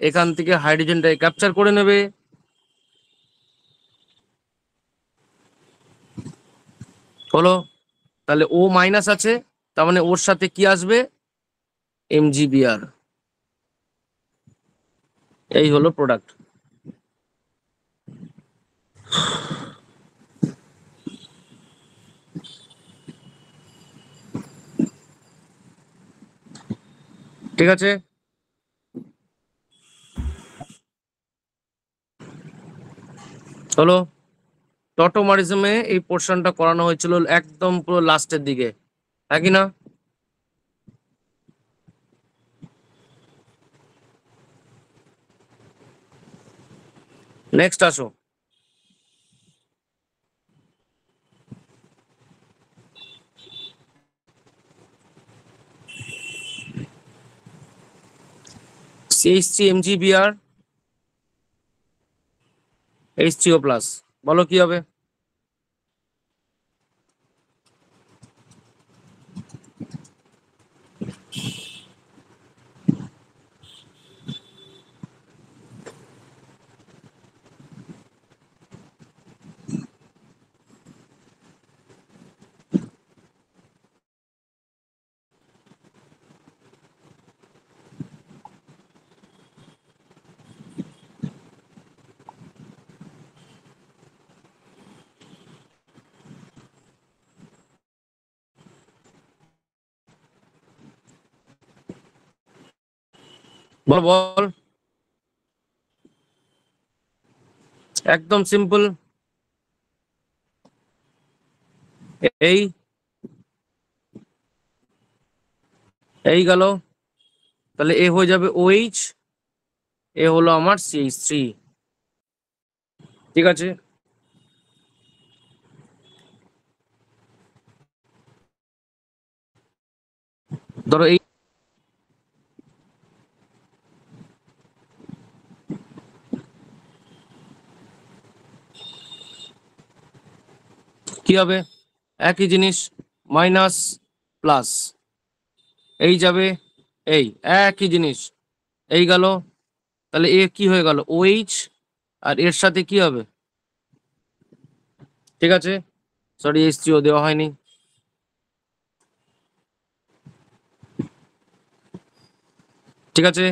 Speaker 1: এখান থেকে হাইড্রোজেনটাকে ক্যাপচার করে নেবে, হলো। তাহলে ও মাইনাস আছে, তার মানে ওর সাথে কি আসবে, MgBr। এই হলো প্রোডাক্ট। ঠিক আছে, হলো। টটোমারিজমে এই পোর্শনটা করানো হয়েছিল একদম পুরো লাস্টের দিকে, হ্যাঁ কি না? নেক্সট আসো, CH3MgBr H3O+, বলো কি হবে? বল বল, একদম সিম্পল। এই এই গেল, তাহলে এ হয়ে যাবে OH, এ হলো আমার CH3। ঠিক আছে, ধরো এই কি হবে, একই জিনিস, মাইনাস প্লাস, এই যাবে এই, একই জিনিস, এই গেল। তাহলে এ কি হয়ে গেল, OH, আর এর সাথে কি হবে, ঠিক আছে, সরি H3O দেওয়া হয়নি। ঠিক আছে,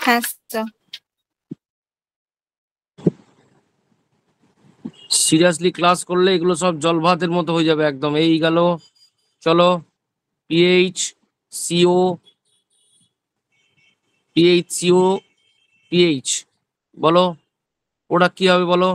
Speaker 6: হ্যাঁ স্যার।
Speaker 1: সিরিয়াসলি ক্লাস করলে এগুলো সব জল ভাতের মতো হয়ে যাবে একদম। এই গেল, চলো PH CO PH CO PH, বলো ওটা কি হবে বলো?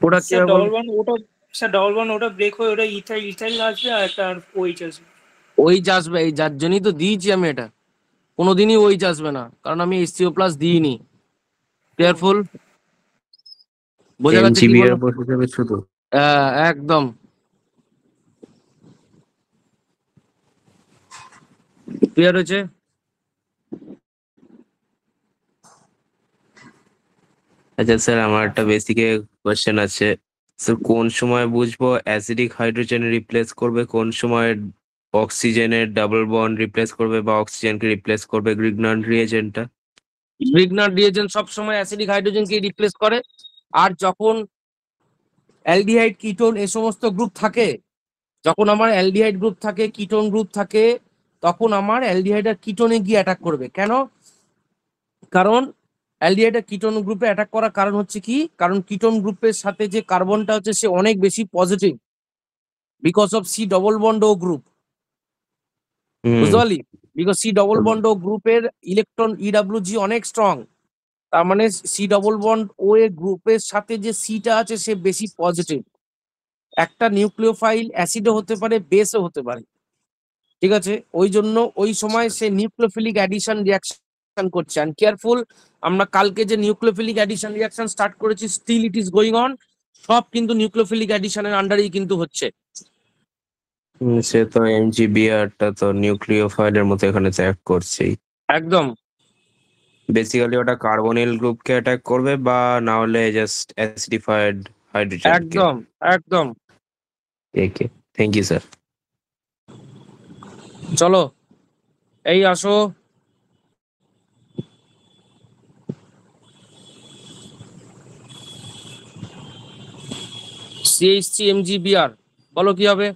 Speaker 1: ওটা কি
Speaker 2: স্যার
Speaker 1: হবে বলো?
Speaker 2: ডবল ওয়ান ওটা ব্রেক হয়ে ওটা ইথাইল আসবে, আর একটা OH আসবে।
Speaker 1: OH আসবে, এই যার জন্যই তো দিয়েছি আমি এটা। কোনোদিনই OH আসবে না, কারণ আমি HCO+ দিইনি। কেয়ারফুল, বোঝা গেছে কি বলো?
Speaker 10: MgBr বসে যাবে শুধু।
Speaker 1: একদম ক্লিয়ার হয়েছে।
Speaker 10: আচ্ছা স্যার, আমার একটা বেসিকে কোয়েশ্চেন আছে স্যার। কোন সময় বুঝবো অ্যাসিডিক হাইড্রোজেন রিপ্লেস করবে, কোন সময় অক্সিজেনের ডাবল বন্ড রিপ্লেস করবে বা অক্সিজেনকে রিপ্লেস করবে গ্রিগনাল্ড রিএজেন্টটা?
Speaker 1: গ্রিগনার রিএজেন্ট সবসময় অ্যাসিডিক হাইড্রোজেনকে রিপ্লেস করে। আর যখন অ্যালডিহাইড কিটোন এ সমস্ত গ্রুপ থাকে, যখন আমার অ্যালডিহাইড গ্রুপ থাকে, কিটোন গ্রুপ থাকে, তখন আমার অ্যালডিহাইড আর কিটোনে গিয়ে অ্যাটাক করবে। কেন? কারণ অ্যালডিহাইড আর কিটোন গ্রুপে অ্যাটাক করার কারণ হচ্ছে কি, কারণ কিটোন গ্রুপের সাথে যে কার্বনটা হচ্ছে সে অনেক বেশি positive, because of C double bond O group. বুঝতে পারলি? Because C double bond O গ্রুপের ইলেকট্রন EWG অনেক স্ট্রং। তার মানে C ডবল বন্ড ও এ গ্রুপের সাথে যে সিটা আছে সে বেশি পজিটিভ। একটা নিউক্লিওফাইল অ্যাসিডও হতে পারে, বেসও হতে পারে। ঠিক আছে, ওই জন্য ওই সময় সে নিউক্লিওফিলিক অ্যাডিশন রিয়াকশন করছে। অ্যান্ড কেয়ারফুল, আমরা কালকে যে নিউক্লিওফিলিক অ্যাডিশন রিয়াকশন স্টার্ট করেছি, still it is going on. সব কিন্তু নিউক্লিওফিলিক অ্যাডিশনের আন্ডারেই কিন্তু হচ্ছে।
Speaker 10: সে তো এমজিবিআরটা তো নিউক্লিওফাইলের মতো এখানে তো অ্যাক্ট করছেই।
Speaker 1: একদম
Speaker 10: বেসিক্যালি ওটা কার্বনিল গ্রুপকে অ্যাটাক করবে বা না হলে জাস্ট অ্যাসিডিফাইড হাইড্রোজেনকে।
Speaker 1: একদম একদম।
Speaker 10: একে থ্যাংক ইউ স্যার।
Speaker 1: চলো এই আসো, CH3MgBr বলো কি হবে?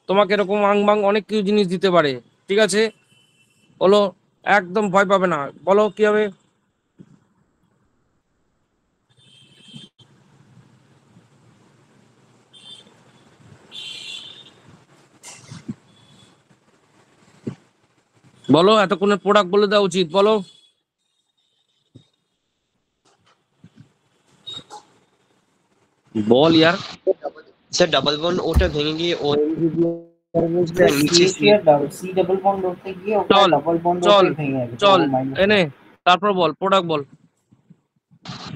Speaker 1: তোমাকে এরকম আংবাং অনেক কিছু জিনিস দিতে পারে, ঠিক আছে? বলো, একদম ভয় পাবে না, বলো কি হবে? বলো, এতক্ষণের প্রোডাক্ট বলে দেওয়া উচিত, বলো। বল ইয়ার।
Speaker 11: স্যার ডাবল বন্ড ওটা ভেঙে গিয়ে ওএমজি নিচে
Speaker 3: সি ডাবল বন্ড করতে গিয়ে ওটা
Speaker 1: চল
Speaker 3: ডাবল বন্ড
Speaker 1: চল
Speaker 3: ওটাই ভেঙে যাবে।
Speaker 1: চল এনে তারপর বল, প্রোডাক্ট বল।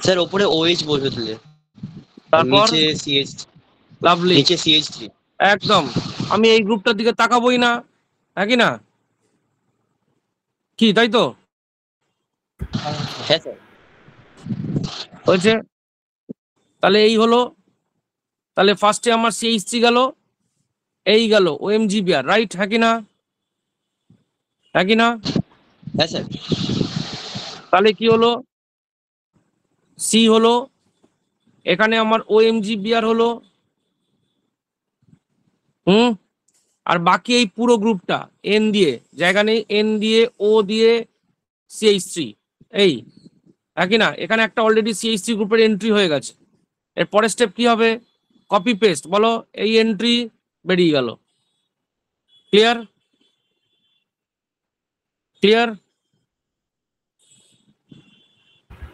Speaker 11: স্যার ওপরে ওএইচ বসবে তুলে,
Speaker 1: তারপর
Speaker 11: নিচে সিএইচ,
Speaker 1: লাভলি,
Speaker 11: নিচে CH3।
Speaker 1: একদম। আমি এই গ্রুপটার দিকে তাকাবোই না, হ্যাঁ কি না? কি তাই তো
Speaker 11: হ্যাঁ স্যার।
Speaker 1: হয়েছে? তাহলে এই হলো, তাহলে ফার্স্টে আমার CH3 গেল, এই গেল OMgBr, রাইট? হ্যাঁ কি না? হ্যাঁ কি না?
Speaker 11: হ্যাঁ স্যার।
Speaker 1: তাহলে কি হলো? সি হলো, এখানে আমার OMgBr হলো, আর বাকি এই পুরো গ্রুপটা N দিয়ে, জায়গা নেই, N দিয়ে, O দিয়ে, CH3, এই একই না? এখানে একটা অলরেডি CH3 গ্রুপের এন্ট্রি হয়ে গেছে। এর পরের স্টেপ কি হবে? কপি পেস্ট, বলো। এই এন্ট্রি বেরিয়ে গেল। ক্লিয়ার? ক্লিয়ার?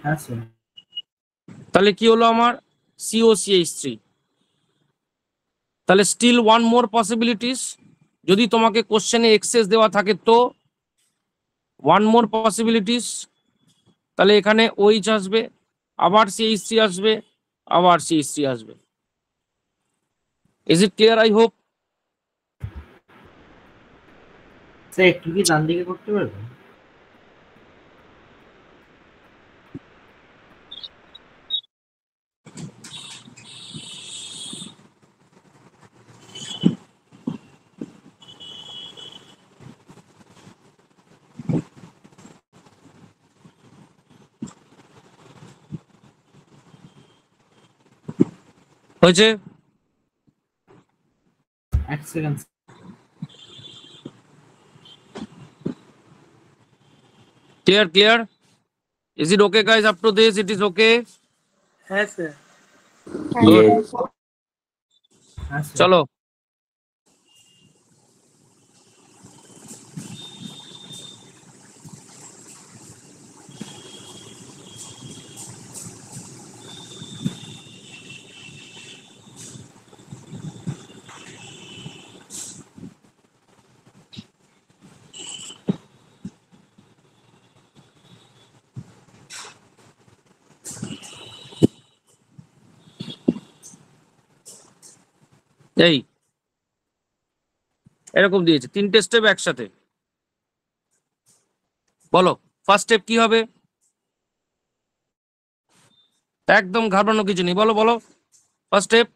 Speaker 3: হ্যাঁ স্যার।
Speaker 1: তাহলে কি হলো আমার? COCH3। তাহলে স্টিল ওয়ান মোর পসিবিলিটিস, যদি তোমাকে কোশ্চেনে এক্সেস দেওয়া থাকে তো ওয়ান মোর পসিবিলিটিস, তাহলে এখানে OH আসবে, আবার CH3 আসবে, আবার CH3 আসবে। Is it clear? I hope.
Speaker 3: Sir একটু কি ডান দিকে করতে পারবেন?
Speaker 1: হয়েছে?
Speaker 3: এক second.
Speaker 1: Clear, clear? Is it okay, guys? Up to this, it is okay?
Speaker 2: হ্যাঁ স্যার।
Speaker 1: Good.
Speaker 3: হ্যাঁ স্যার।
Speaker 1: চলো এই এরকম দিয়েছে তিনটে স্টেপ একসাথে, বলো ফার্স্ট স্টেপ কি হবে? একদম ঘাবড়ানো কিছু নেই, বলো বলো ফার্স্ট স্টেপ।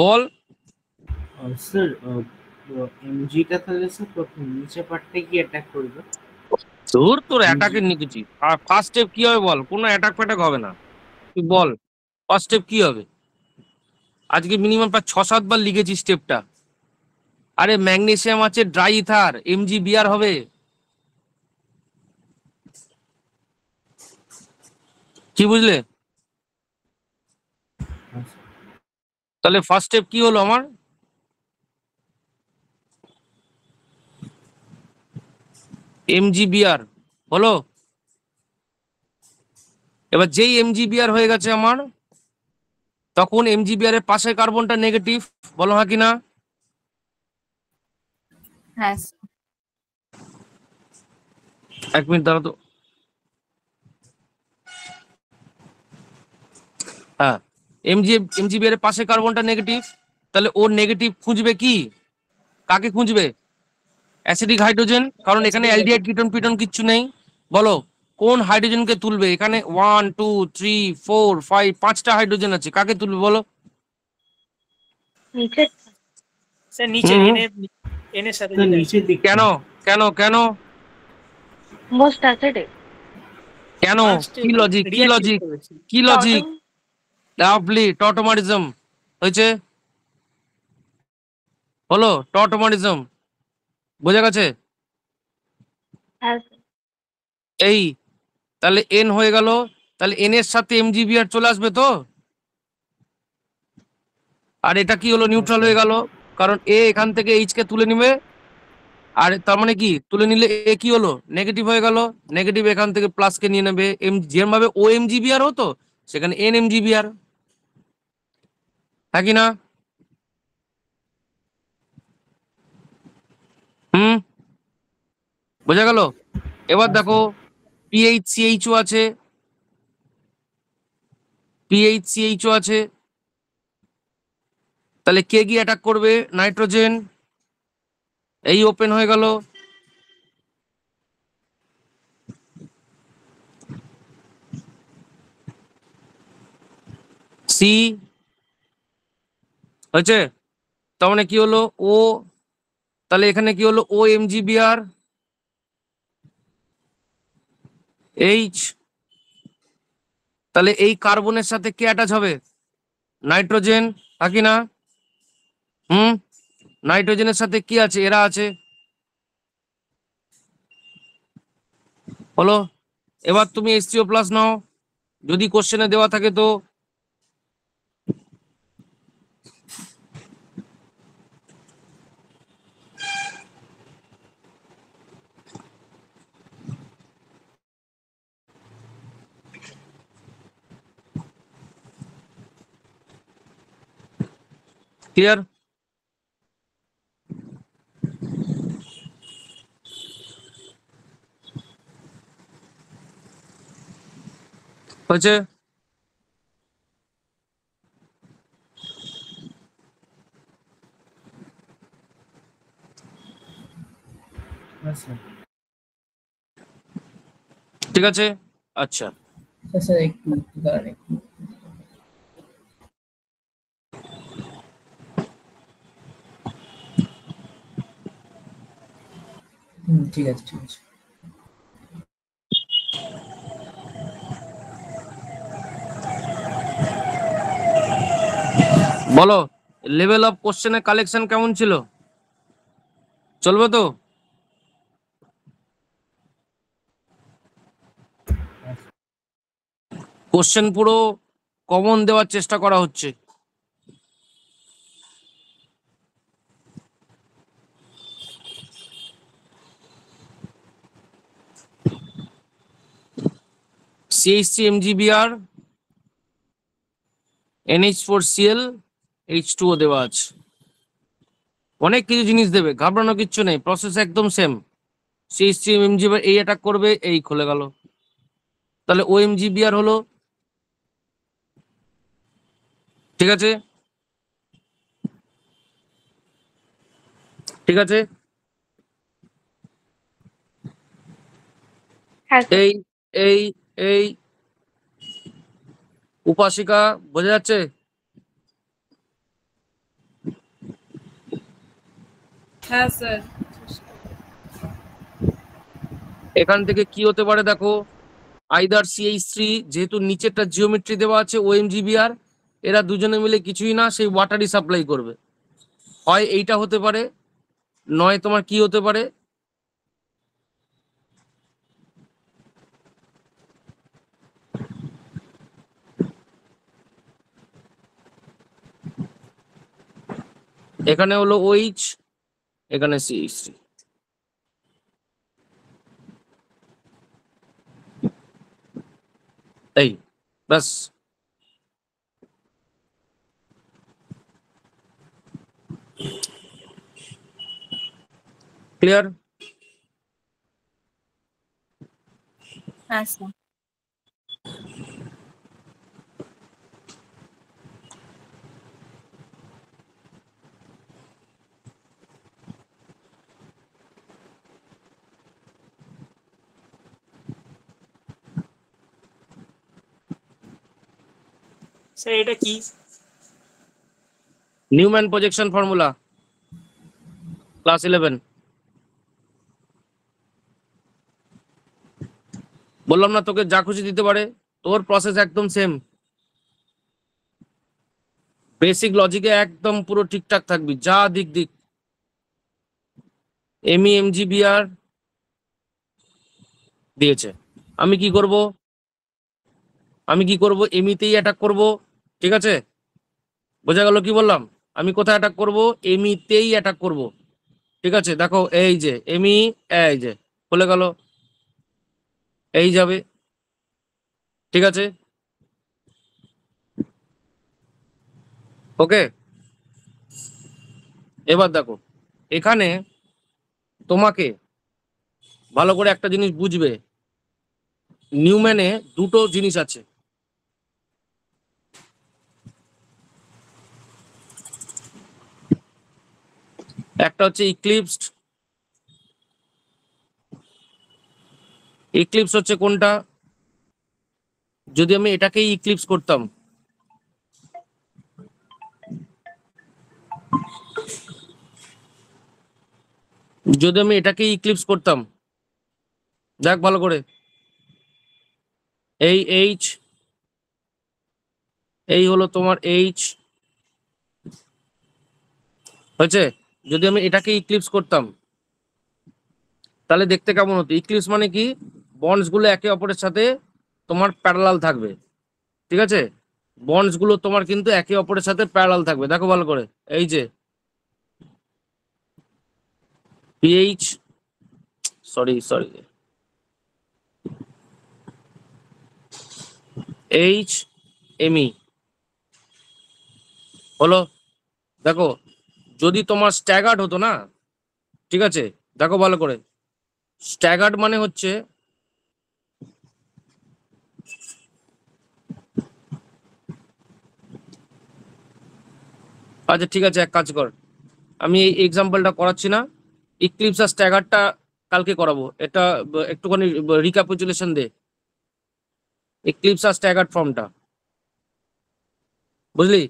Speaker 1: বল।
Speaker 3: স্যার এমজিটা তাহলে স্যার প্রথম নিচে পার্টে কি অ্যাটাক করবে?
Speaker 1: তোর অ্যাটাকের নিয়ে কিছু, আর ফার্স্ট স্টেপ কি হবে বল? কোনো অ্যাটাক ফ্যাটাক হবে না, তুই বল ফার্স্ট স্টেপ কি হবে? আজকে মিনিমাম প্রায় 6-7 বার লিখেছি স্টেপটা। আরে ম্যাগনেসিয়াম আছে, ড্রাই ইথার, MgBr হবে। কি বুঝলে? তাহলে ফার্স্ট স্টেপ কি হলো আমার? MgBr হলো। এবার যেই MgBr হয়ে গেছে আমার, তখন MgBr এর পাশের কার্বনটা নেগেটিভ, বলো হ্যাঁ কি না?
Speaker 6: হ্যাঁ
Speaker 1: এক মিনিট দাঁড়া তো। হ্যাঁ, এমজিবিআর এর পাশে কার্বনটা নেগেটিভ, তাহলে ও নেগেটিভ খুঁজবে কি, কাকে খুঁজবে? অ্যাসিডিক হাইড্রোজেন, কারণ এখানে অ্যালডিহাইড কিটোন পিটোন কিচ্ছু নেই। বলো কোন হাইড্রোজেনকে তুলবে? এখানে 1 2 3 4 5 5টা হাইড্রোজেন আছে, কাকে তুলবে বলো?
Speaker 4: নিচে
Speaker 2: স্যার নিচে
Speaker 1: হুম।
Speaker 2: এন এর সাথে
Speaker 3: স্যার
Speaker 2: যেটা আছে।
Speaker 3: নিচের দিক
Speaker 1: কেন কেন কেন
Speaker 4: মোস্ট অ্যাসিডিক
Speaker 1: কেন?
Speaker 2: Advanced
Speaker 1: কি লজিক, কি
Speaker 2: reactive
Speaker 1: লজিক,
Speaker 2: করেছে।
Speaker 1: কি লজিক? লাভলি, টটোমারিজম হয়েছে, হলো টটোমারিজম, বোঝা গেছে? এই তাহলে এন হয়ে গেল, তাহলে এন এর সাথে এমজিবিআর চলে আসবে তো, আর এটা কি হলো, নিউট্রাল হয়ে গেল, কারণ এ এখান থেকে এইচ কে তুলে নিবে, আর তার মানে কি তুলে নিলে এ কি হলো, নেগেটিভ হয়ে গেল, নেগেটিভ এখান থেকে প্লাস কে নিয়ে নেবে, যেরকম ভাবে ও এমজিবিআর হতো সেখানে এন এমজিবিআর, হ্যাঁ কি না? হুম, বোঝা গেল? এবার দেখো পিএইচ সিএইচও আছে, পিএইচ সিএইচও আছে, তাহলে কে গিয়ে অ্যাটাক করবে? নাইট্রোজেন, এই ওপেন হয়ে গেল, সি হয়েছে, তার মানে কি হলো ও, তাহলে এখানে কি হলো ও এমজিবিআর, এইচ, তাহলে এই কার্বনের সাথে কে অ্যাটাচ হবে? নাইট্রোজেন, থাকি না? হুম, নাইট্রোজেনের সাথে কি আছে? এরা আছে, হলো। এবার তুমি H3O প্লাস নাও, যদি কোশ্চেনে দেওয়া থাকে তো। ক্লিয়ার? হয়েছে?
Speaker 3: স্যার
Speaker 1: ঠিক আছে, আচ্ছা।
Speaker 7: স্যার একটু দাঁড়ান একটু। ঠিক আছে ঠিক আছে।
Speaker 1: বলো লেভেল অফ কোশ্চেনের কালেকশন কেমন ছিল? চলবে তো? কোশ্চেন পুরো কমন দেওয়ার চেষ্টা করা হচ্ছে। CH3 MgBr, NH4Cl, H2O দেওয়া আছে, অনেক কিছু জিনিস দেবে, ঘাবড়ানো কিচ্ছু নেই, প্রসেস একদম সেম। CH3 MgBr এই অ্যাটাক করবে, এই খুলে গেল, তাহলে OMgBr হলো, ঠিক আছে, ঠিক আছে। এই এই এই উপাসিকা, বোঝা যাচ্ছে?
Speaker 6: হ্যাঁ স্যার।
Speaker 1: এখান থেকে কি হতে পারে দেখো, আইদার CH3, যেহেতু নিচেরটা জিওমেট্রি দেওয়া আছে OMgBr, এরা দুজনে মিলে কিছুই না, সেই ওয়াটারই সাপ্লাই করবে, হয় এইটা হতে পারে, নয় তোমার কি হতে পারে, এখানে হলো OH, এখানে CH3, এই ব্যাস। ক্লিয়ার?
Speaker 6: হ্যাঁ স্যার।
Speaker 2: স্যার এটা কি?
Speaker 1: Newman projection formula, class 11। বললাম না তোকে যা খুশি দিতে পারে, তোর প্রসেস একদম সেম, বেসিক লজিকে একদম পুরো ঠিকঠাক থাকবি, যা দিক দিক। এমই এমজিবিআর দিয়েছে, আমি কি করব? এমিতেই অ্যাটাক করব, ঠিক আছে? বোঝা গেল কি বললাম? আমি কোথায় অ্যাটাক করব? এমিতেই অ্যাটাক করব, ঠিক আছে? দেখো এই যে এমি, এই যে বলে গেল, এই যাবে, ঠিক আছে? ওকে, এবার দেখো এখানে তোমাকে ভালো করে একটা জিনিস বুঝবে, নিউম্যানে দুটো জিনিস আছে। একটা হচ্ছে ইক্লিপসড। ইক্লিপস হচ্ছে কোনটা? যদি আমি এটাকেই ইক্লিপস করতাম, যদি আমি এটাকেই ইক্লিপস করতাম, দেখ ভালো করে, এই এইচ, এই হলো তোমার এইচ, হয়েছে? যদি আমি এটাকে ইক্লিপস করতাম তাহলে দেখতে কেমন হতো? ইক্লিপস মানে কি? বন্ডস গুলো একে অপরের সাথে তোমার প্যারালাল থাকবে, ঠিক আছে? বন্ডস গুলো তোমার কিন্তু একে অপরের সাথে প্যারালাল থাকবে। দেখো ভালো করে, এই যে পিএইচ, সরি এইচ এমই হলো। দেখো যদি তোমার স্ট্যাগার্ড হতো না, ঠিক আছে? দেখো ভালো করে, স্ট্যাগার্ড মানে হচ্ছে আচ্ছা ঠিক আছে, এক কাজ কর, আমি এই এক্সাম্পলটা করাচ্ছি না, ইক্লিপস আর স্ট্যাগারটা কালকে করাবো। এটা একটুখানি রিক্যাপিচুলেশন দে, ইক্লিপস আর স্ট্যাগার্ড ফর্মটা, বুঝলি?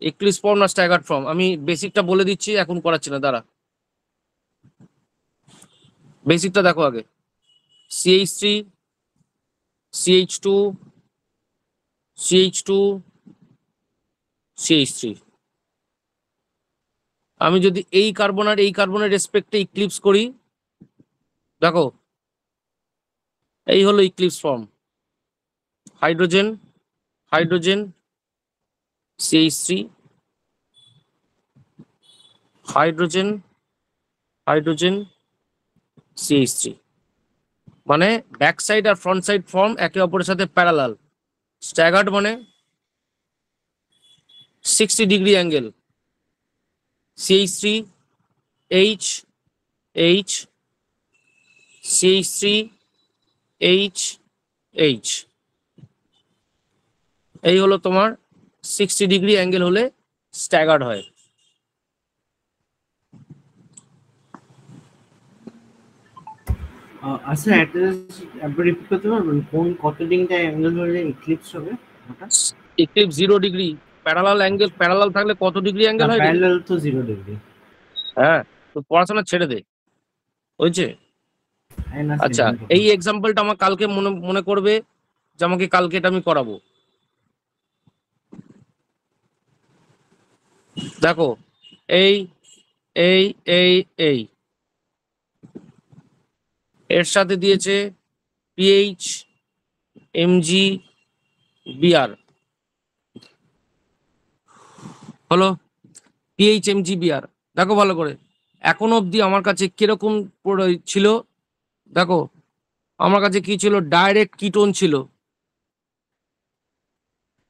Speaker 1: ইক্লিপস ফর্ম আর স্ট্যাগার্ড ফর্ম আমি বেসিকটা বলে দিচ্ছি, এখন করাচ্ছি না, দাঁড়া। বেসিকটা দেখো আগে, CH3 CH2 CH2 CH3। আমি যদি এই কার্বন আর এই কার্বনের রেসপেক্টে ইক্লিপস করি, দেখো এই হলো eclipse form, hydrogen hydrogen CH3, hydrogen hydrogen CH3, মানে ব্যাক সাইড আর ফ্রন্ট সাইড ফর্ম একে অপরের সাথে প্যারালাল। স্ট্যাগার্ড মানে 60 degree angle, CH3 H H CH3 H H, এই হলো তোমার 60 ডিগ্রি অ্যাঙ্গেল হলে স্ট্যাগার্ড হয়।
Speaker 3: আচ্ছা একবার রিপিট করতে পারবেন, কত ডিগ্রি অ্যাঙ্গেল হলে ইক্লিপস হবে? ওটা
Speaker 1: eclipse 0 degree, parallel angle, parallel থাকলে কত ডিগ্রি অ্যাঙ্গেল হয় রে?
Speaker 3: প্যারালাল তো 0 ডিগ্রি।
Speaker 1: হ্যাঁ, তো পড়াশোনা ছেড়ে দে, হয়েছে? আচ্ছা এই এক্সাম্পলটা আমার কালকে মনে করবে যে আমাকে কালকে এটা আমি করাবো। দেখো এই এই এই এই এর সাথে দিয়েছে পিএইচ এমজি বিআর, হলো পিএইচ এমজি বিআর। দেখো ভালো করে, এখন অবধি আমার কাছে কিরকম ছিল? দেখো আমার কাছে কি ছিল? ডাইরেক্ট কিটোন ছিল,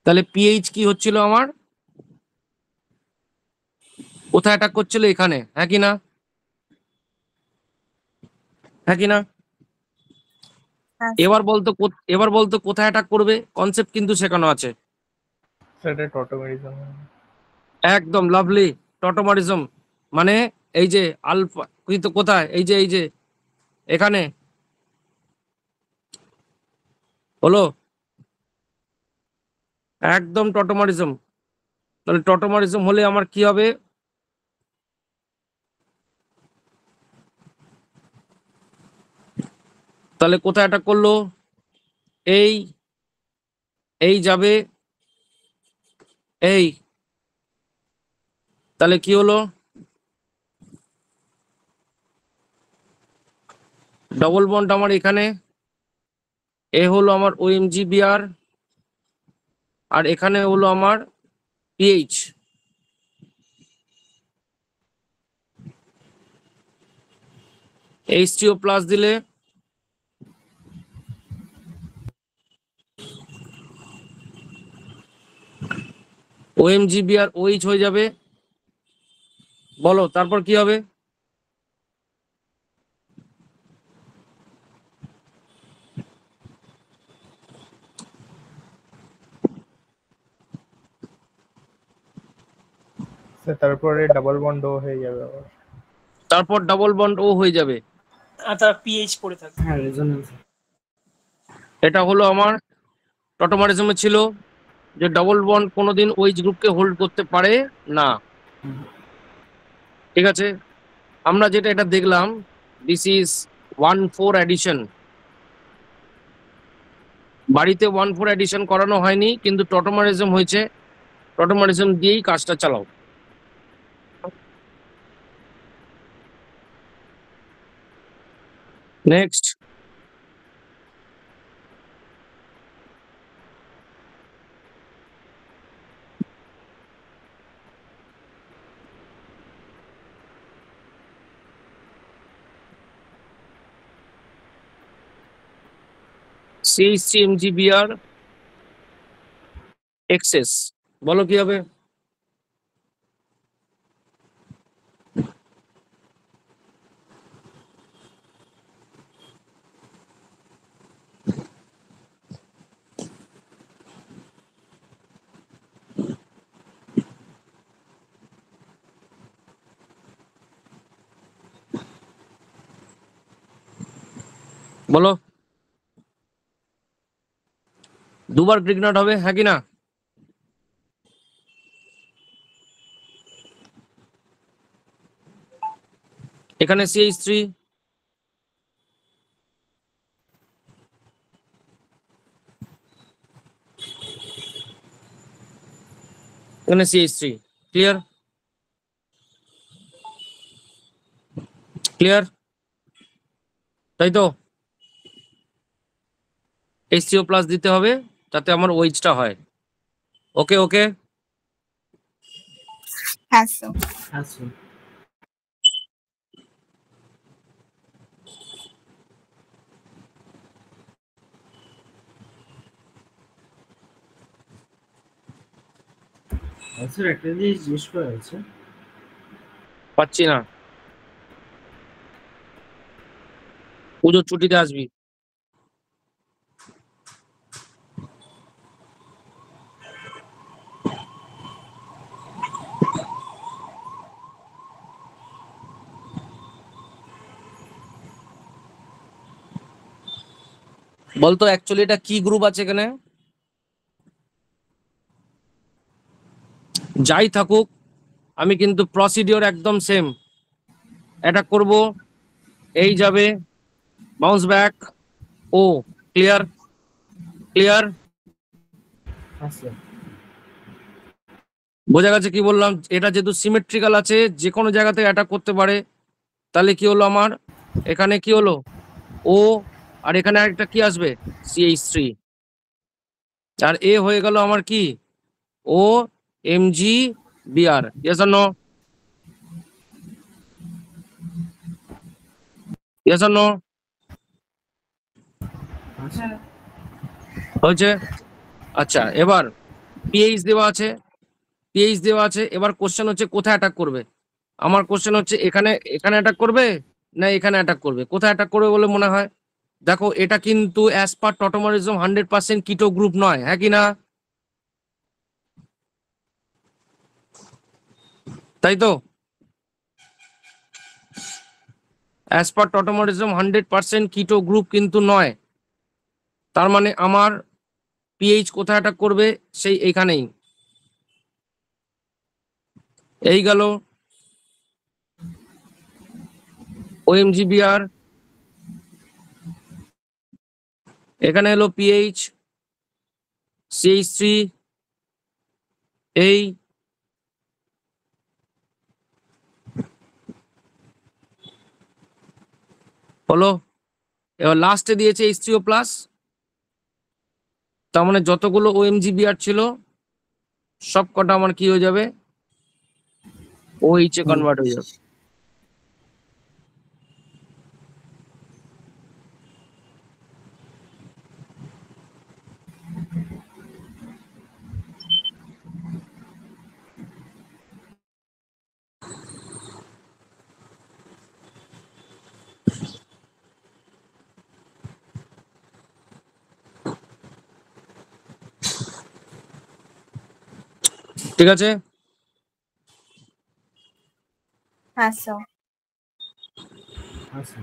Speaker 1: তাহলে পিএইচ কি হচ্ছিল আমার? কোথায় অ্যাটাক করছিল? এখানে, হ্যাঁ কি না? হ্যাঁ কি না? এবার বলতো কোথায় অ্যাটাক করবে? কনসেপ্ট কিন্তু শেখানো আছে।
Speaker 8: সেটা টটোমেরিজম।
Speaker 1: একদম লাভলি, টটোমারিজম মানে এই যে আলফা, কিন্তু কোথায়? এই যে এখানে হলো, একদম টটোমারিজম। তাহলে টটোমারিজম হলে আমার কি হবে? তাহলে কোথায় অ্যাটাক করলো? এই যাবে এই, তাহলে কি হলো? ডবল বন্ড আমার এখানে, এ হলো আমার OMG-Br, আর এখানে হলো আমার PH। H3O প্লাস দিলে OMG-Br OH হয়ে যাবে। বলো তারপর কি হবে?
Speaker 8: স্যার তারপরে ডাবল বন্ড ও হয়ে যাবে আবার।
Speaker 1: তারপর ডাবল বন্ড ও হয়ে যাবে।
Speaker 2: আর তার পিএইচ পড়ে থাকবে।
Speaker 3: হ্যাঁ রেজোনেন্স।
Speaker 1: এটা হলো আমার টটোমারিজমে ছিল যে ডাবল বন্ড কোনোদিন OH গ্রুপকে হোল্ড করতে পারে না। ঠিক আছে, আমরা যেটা এটা দেখলাম, দিস ইজ 1,4 অ্যাডিশন। বাড়িতে 1,4 অ্যাডিশন করানো হয়নি, কিন্তু টটোমারিজম হয়েছে। টটোমারিজম দিয়েই কাজটা চালাও। নেক্সট, CH3MG-Br এক্সেস, বলো কি হবে? বলো, দুবার গ্রিগনাট হবে, হ্যাঁ কি না? এখানে CH3, এখানে CH3। ক্লিয়ার? ক্লিয়ার? তাই তো H3O প্লাস দিতে হবে যাতে আমার ওয়েজটা হয়। ওকে ওকে।
Speaker 6: হ্যাঁ স্যার।
Speaker 3: আচ্ছা স্যার একটা জিনিস জিজ্ঞেস করা হয়েছে।
Speaker 1: পাচ্ছি না, পুজোর ছুটিতে আসবি। বলতো অ্যাকচুয়ালি এটা কি গ্রুপ আছে এখানে? যাই থাকুক, আমি কিন্তু প্রসিডিওর একদম সেম। অ্যাটাক করব, এই যাবে, বাউন্স ব্যাক, ও। ক্লিয়ার? ক্লিয়ার?
Speaker 3: আচ্ছা
Speaker 1: বোঝা গেছে কি বললাম? এটা যেহেতু সিমেট্রিক্যাল আছে, যে কোনো জায়গাতে অ্যাটাক করতে পারে। তাহলে কি হলো আমার? এখানে কি হলো? ও, আর এখানে আরেকটা কি আসবে? CH3। আর এ হয়ে গেল আমার কি? OMG-Br। Yes or no? Yes or no?
Speaker 3: আচ্ছা
Speaker 1: হয়েছে? আচ্ছা, এবার PH দেওয়া আছে, PH দেওয়া আছে। এবার কোশ্চেন হচ্ছে কোথায় অ্যাটাক করবে। আমার কোশ্চেন হচ্ছে এখানে অ্যাটাক করবে না এখানে অ্যাটাক করবে? কোথায় অ্যাটাক করবে বলে মনে হয়? দেখো, এটা কিন্তু অ্যাজ পার টটোমারিজম 100% কিটো গ্রুপ নয়, হ্যাঁ কি না? তাই তো? অ্যাজ পার টটোমারিজম 100% কিটো গ্রুপ কিন্তু নয়। তার মানে আমার পিএইচ কোথায় অ্যাটাক করবে, সেই এইখানেই। এই গেল OMGBR, এখানে হলো পিএইচ CH3, এই হলো। এবার লাস্টে দিয়েছে H3O প্লাস, তার মানে যতগুলো OMGBR ছিল সব কটা আমার কি হয়ে যাবে, OH এ কনভার্ট হয়ে যাবে। ঠিক আছে,
Speaker 6: হ্যাঁ স্যার।
Speaker 3: আচ্ছা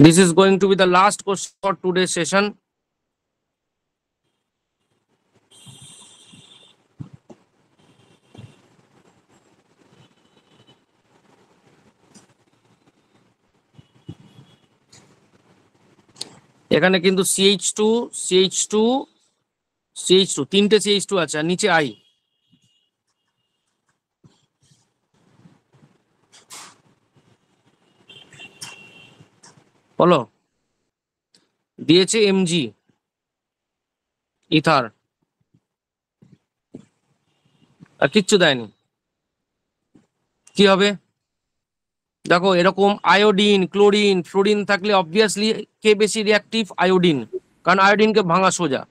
Speaker 1: this is going to be the last question for today's session. এখানে কিন্তু CH2 CH2 CH2 তিনটে CH2 আছে, আর নিচে I। বলো, দিয়েছে Mg ইথার, আর কিচ্ছু দেয়নি। কি হবে দেখো, এরকম আয়োডিন, ক্লোরিন, ফ্লোরিন থাকলে অবভিয়াসলি কে বেশি রিঅ্যাক্টিভ? আয়োডিন, কারণ আয়োডিনকে ভাঙা সোজা।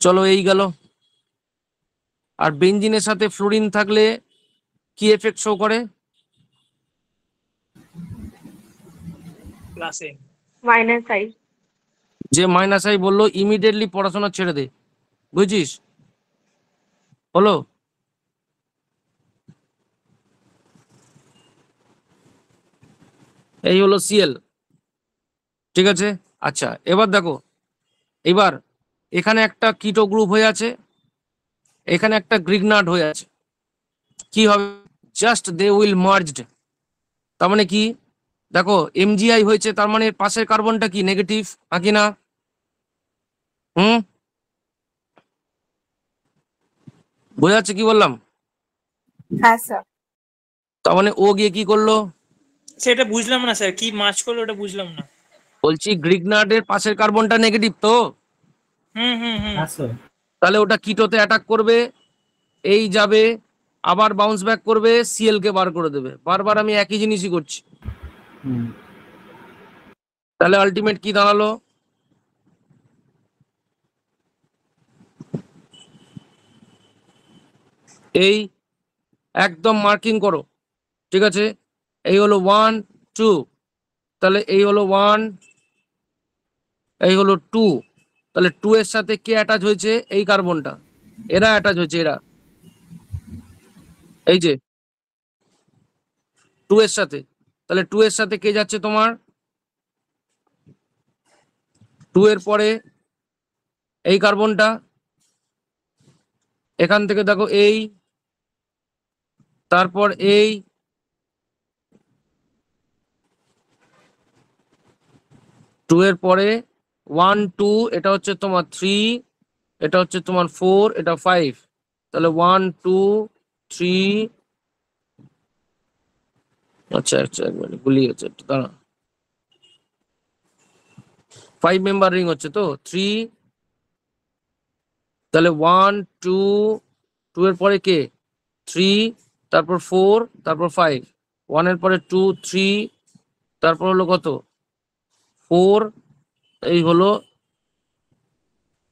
Speaker 1: চলো এই গেল। আর বেঞ্জিনের সাথে ফ্লোরিন থাকলে কি এফেক্ট শো করে?
Speaker 2: প্লাসে
Speaker 6: -I।
Speaker 1: যে -I বললো ইমিডিয়েটলি পড়াশোনা ছেড়ে দে, বুঝছিস? হলো, এই হলো Cl। ঠিক আছে, আচ্ছা এবার দেখো, এবার এখানে একটা কিটো গ্রুপ হয়ে আছে, এখানে একটা গ্রিগনাট হয়ে আছে। কি হবে? Just they will merged. তার মানে কি দেখো, MgI হয়েছে, তার মানে পাশের কার্বনটা কি নেগেটিভ, নাকি না? বোঝা যাচ্ছে কি বললাম?
Speaker 6: হ্যাঁ স্যার।
Speaker 1: তার মানে ও গিয়ে কি করলো?
Speaker 2: সেটা বুঝলাম না স্যার, কি মার্চ করলো ওটা বুঝলাম না।
Speaker 1: বলছি গ্রিগনাটের পাশের কার্বনটা নেগেটিভ তো,
Speaker 2: হুম হুম হুম।
Speaker 3: আচ্ছা
Speaker 1: তাহলে ওটা কিটোতে অ্যাটাক করবে, এই যাবে, আবার বাউন্স ব্যাক করবে, Cl কে বার করে দেবে। বারবার আমি একই জিনিসই করছি।
Speaker 3: হুম
Speaker 1: তাহলে আলটিমেট কি দাঁড়ালো? এই একদম মার্কিং করো, ঠিক আছে? এই হলো 1 2, তাহলে এই হলো 1, এই হলো 2, তাহলে 2 এর সাথে কে অ্যাটাচ হয়েছে? এই কার্বনটা, এরা অ্যাটাচ হয়েছে, এরা এই যে 2 এর সাথে। তাহলে 2 এর সাথে কে যাচ্ছে তোমার? 2 এর পরে এই কার্বনটা, এখান থেকে দেখো এই, তারপর এই, টু এর পরে 1 2, এটা হচ্ছে তোমার 3, এটা হচ্ছে তোমার 4, এটা 5, তাহলে 1 2 3, আচ্ছা আচ্ছা একবার গুলিয়ে গেছে, একটু দাঁড়া। 5 মেম্বার রিং হচ্ছে তো 3, তাহলে 1 2, 2 এর পরে কে? 3, তারপর 4, তারপর 5, 1 এর পরে 2 3, তারপর হলো কত? 4, এই হলো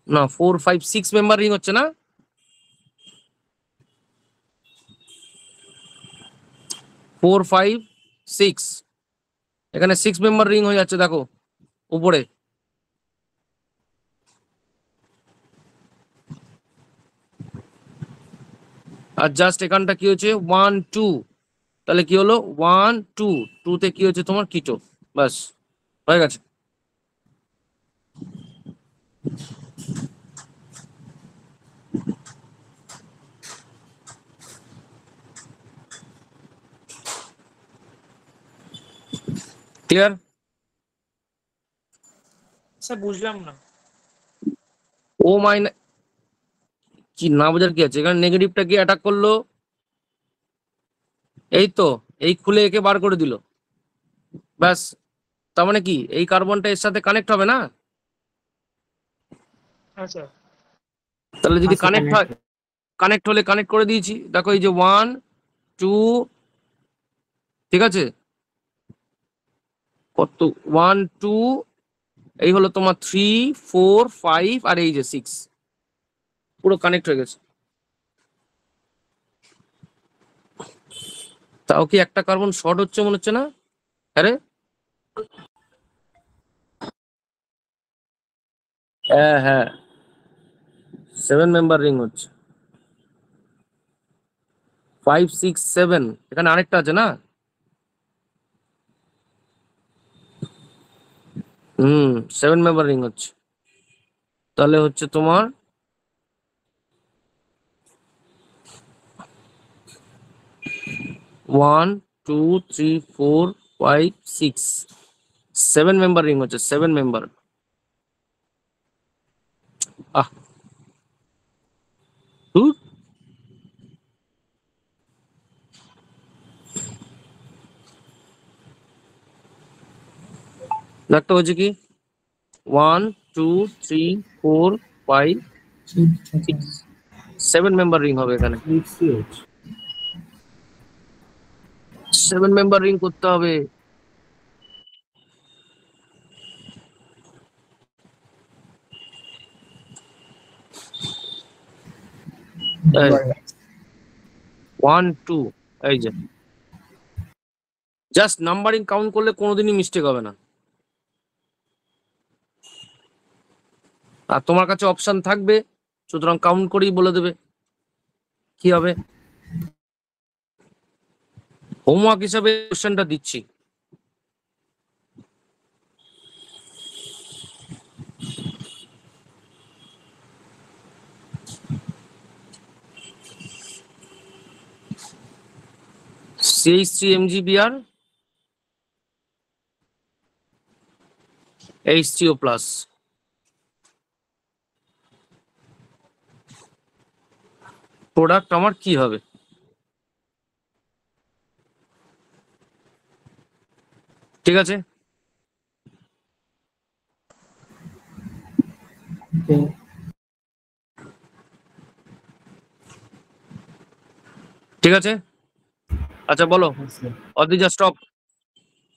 Speaker 1: না 4 5 6 মেম্বার রিং হচ্ছে না? 4 5 6, এখানে 6 মেম্বার রিং হয়ে যাচ্ছে দেখো উপরে। আর জাস্ট এখানটা কি হচ্ছে 1 2, তাহলে কি হলো 1 2, 2 তে কি হচ্ছে তোমার কিটো, বাস হয়ে গেছে। ক্লিয়ার?
Speaker 2: স্যার বুঝলাম না।
Speaker 1: ও মাইনাস কি না বোঝার কি আছে, এখানে নেগেটিভটা কি অ্যাটাক করলো, এই তো এই খুলে একে বার করে দিল, ব্যাস। তার মানে কি এই কার্বনটা এর সাথে কানেক্ট হবে না,
Speaker 2: আচ্ছা
Speaker 1: তাহলে যদি
Speaker 3: আচ্ছা,
Speaker 1: কানেক্ট হয়, কানেক্ট হলে কানেক্ট করে দিয়েছি, দেখো এই যে 1 2, ঠিক আছে, কত 1 2, এই হলো তোমার 3 4 5 আর এই যে 6, পুরো কানেক্ট হয়ে গেছে। তাও কি একটা কার্বন শর্ট হচ্ছে মনে হচ্ছে না? আরে হ্যাঁ হ্যাঁ 7 মেম্বার রিং হচ্ছে, 5 6 7, এখানে আরেকটা আছে না, 7 মেম্বার রিং হচ্ছে, তাহলে হচ্ছে তোমার 1 2 3 4 5 6, 7 মেম্বার রিং হচ্ছে, 7 মেম্বার। আহ ধুর। দেখতে হচ্ছে কি 1 2 3 4 5 6, 7 মেম্বার রিং হবে এখানে, 7 মেম্বার রিং করতে হবে। এই 1 2, এই যে জাস্ট নাম্বারিং কাউন্ট করলে কোনোদিনই মিস্টেক হবে না। আর তোমার কাছে অপশন থাকবে, সুতরাং কাউন্ট করেই বলে দেবে কি হবে। হোমওয়ার্ক হিসাবে কোশ্চেনটা দিচ্ছি। CH3MgBr H3O প্লাস, প্রোডাক্ট আমার কি হবে? ঠিক আছে, ঠিক আছে, আচ্ছা বলো, অদ্রিজা স্টপ।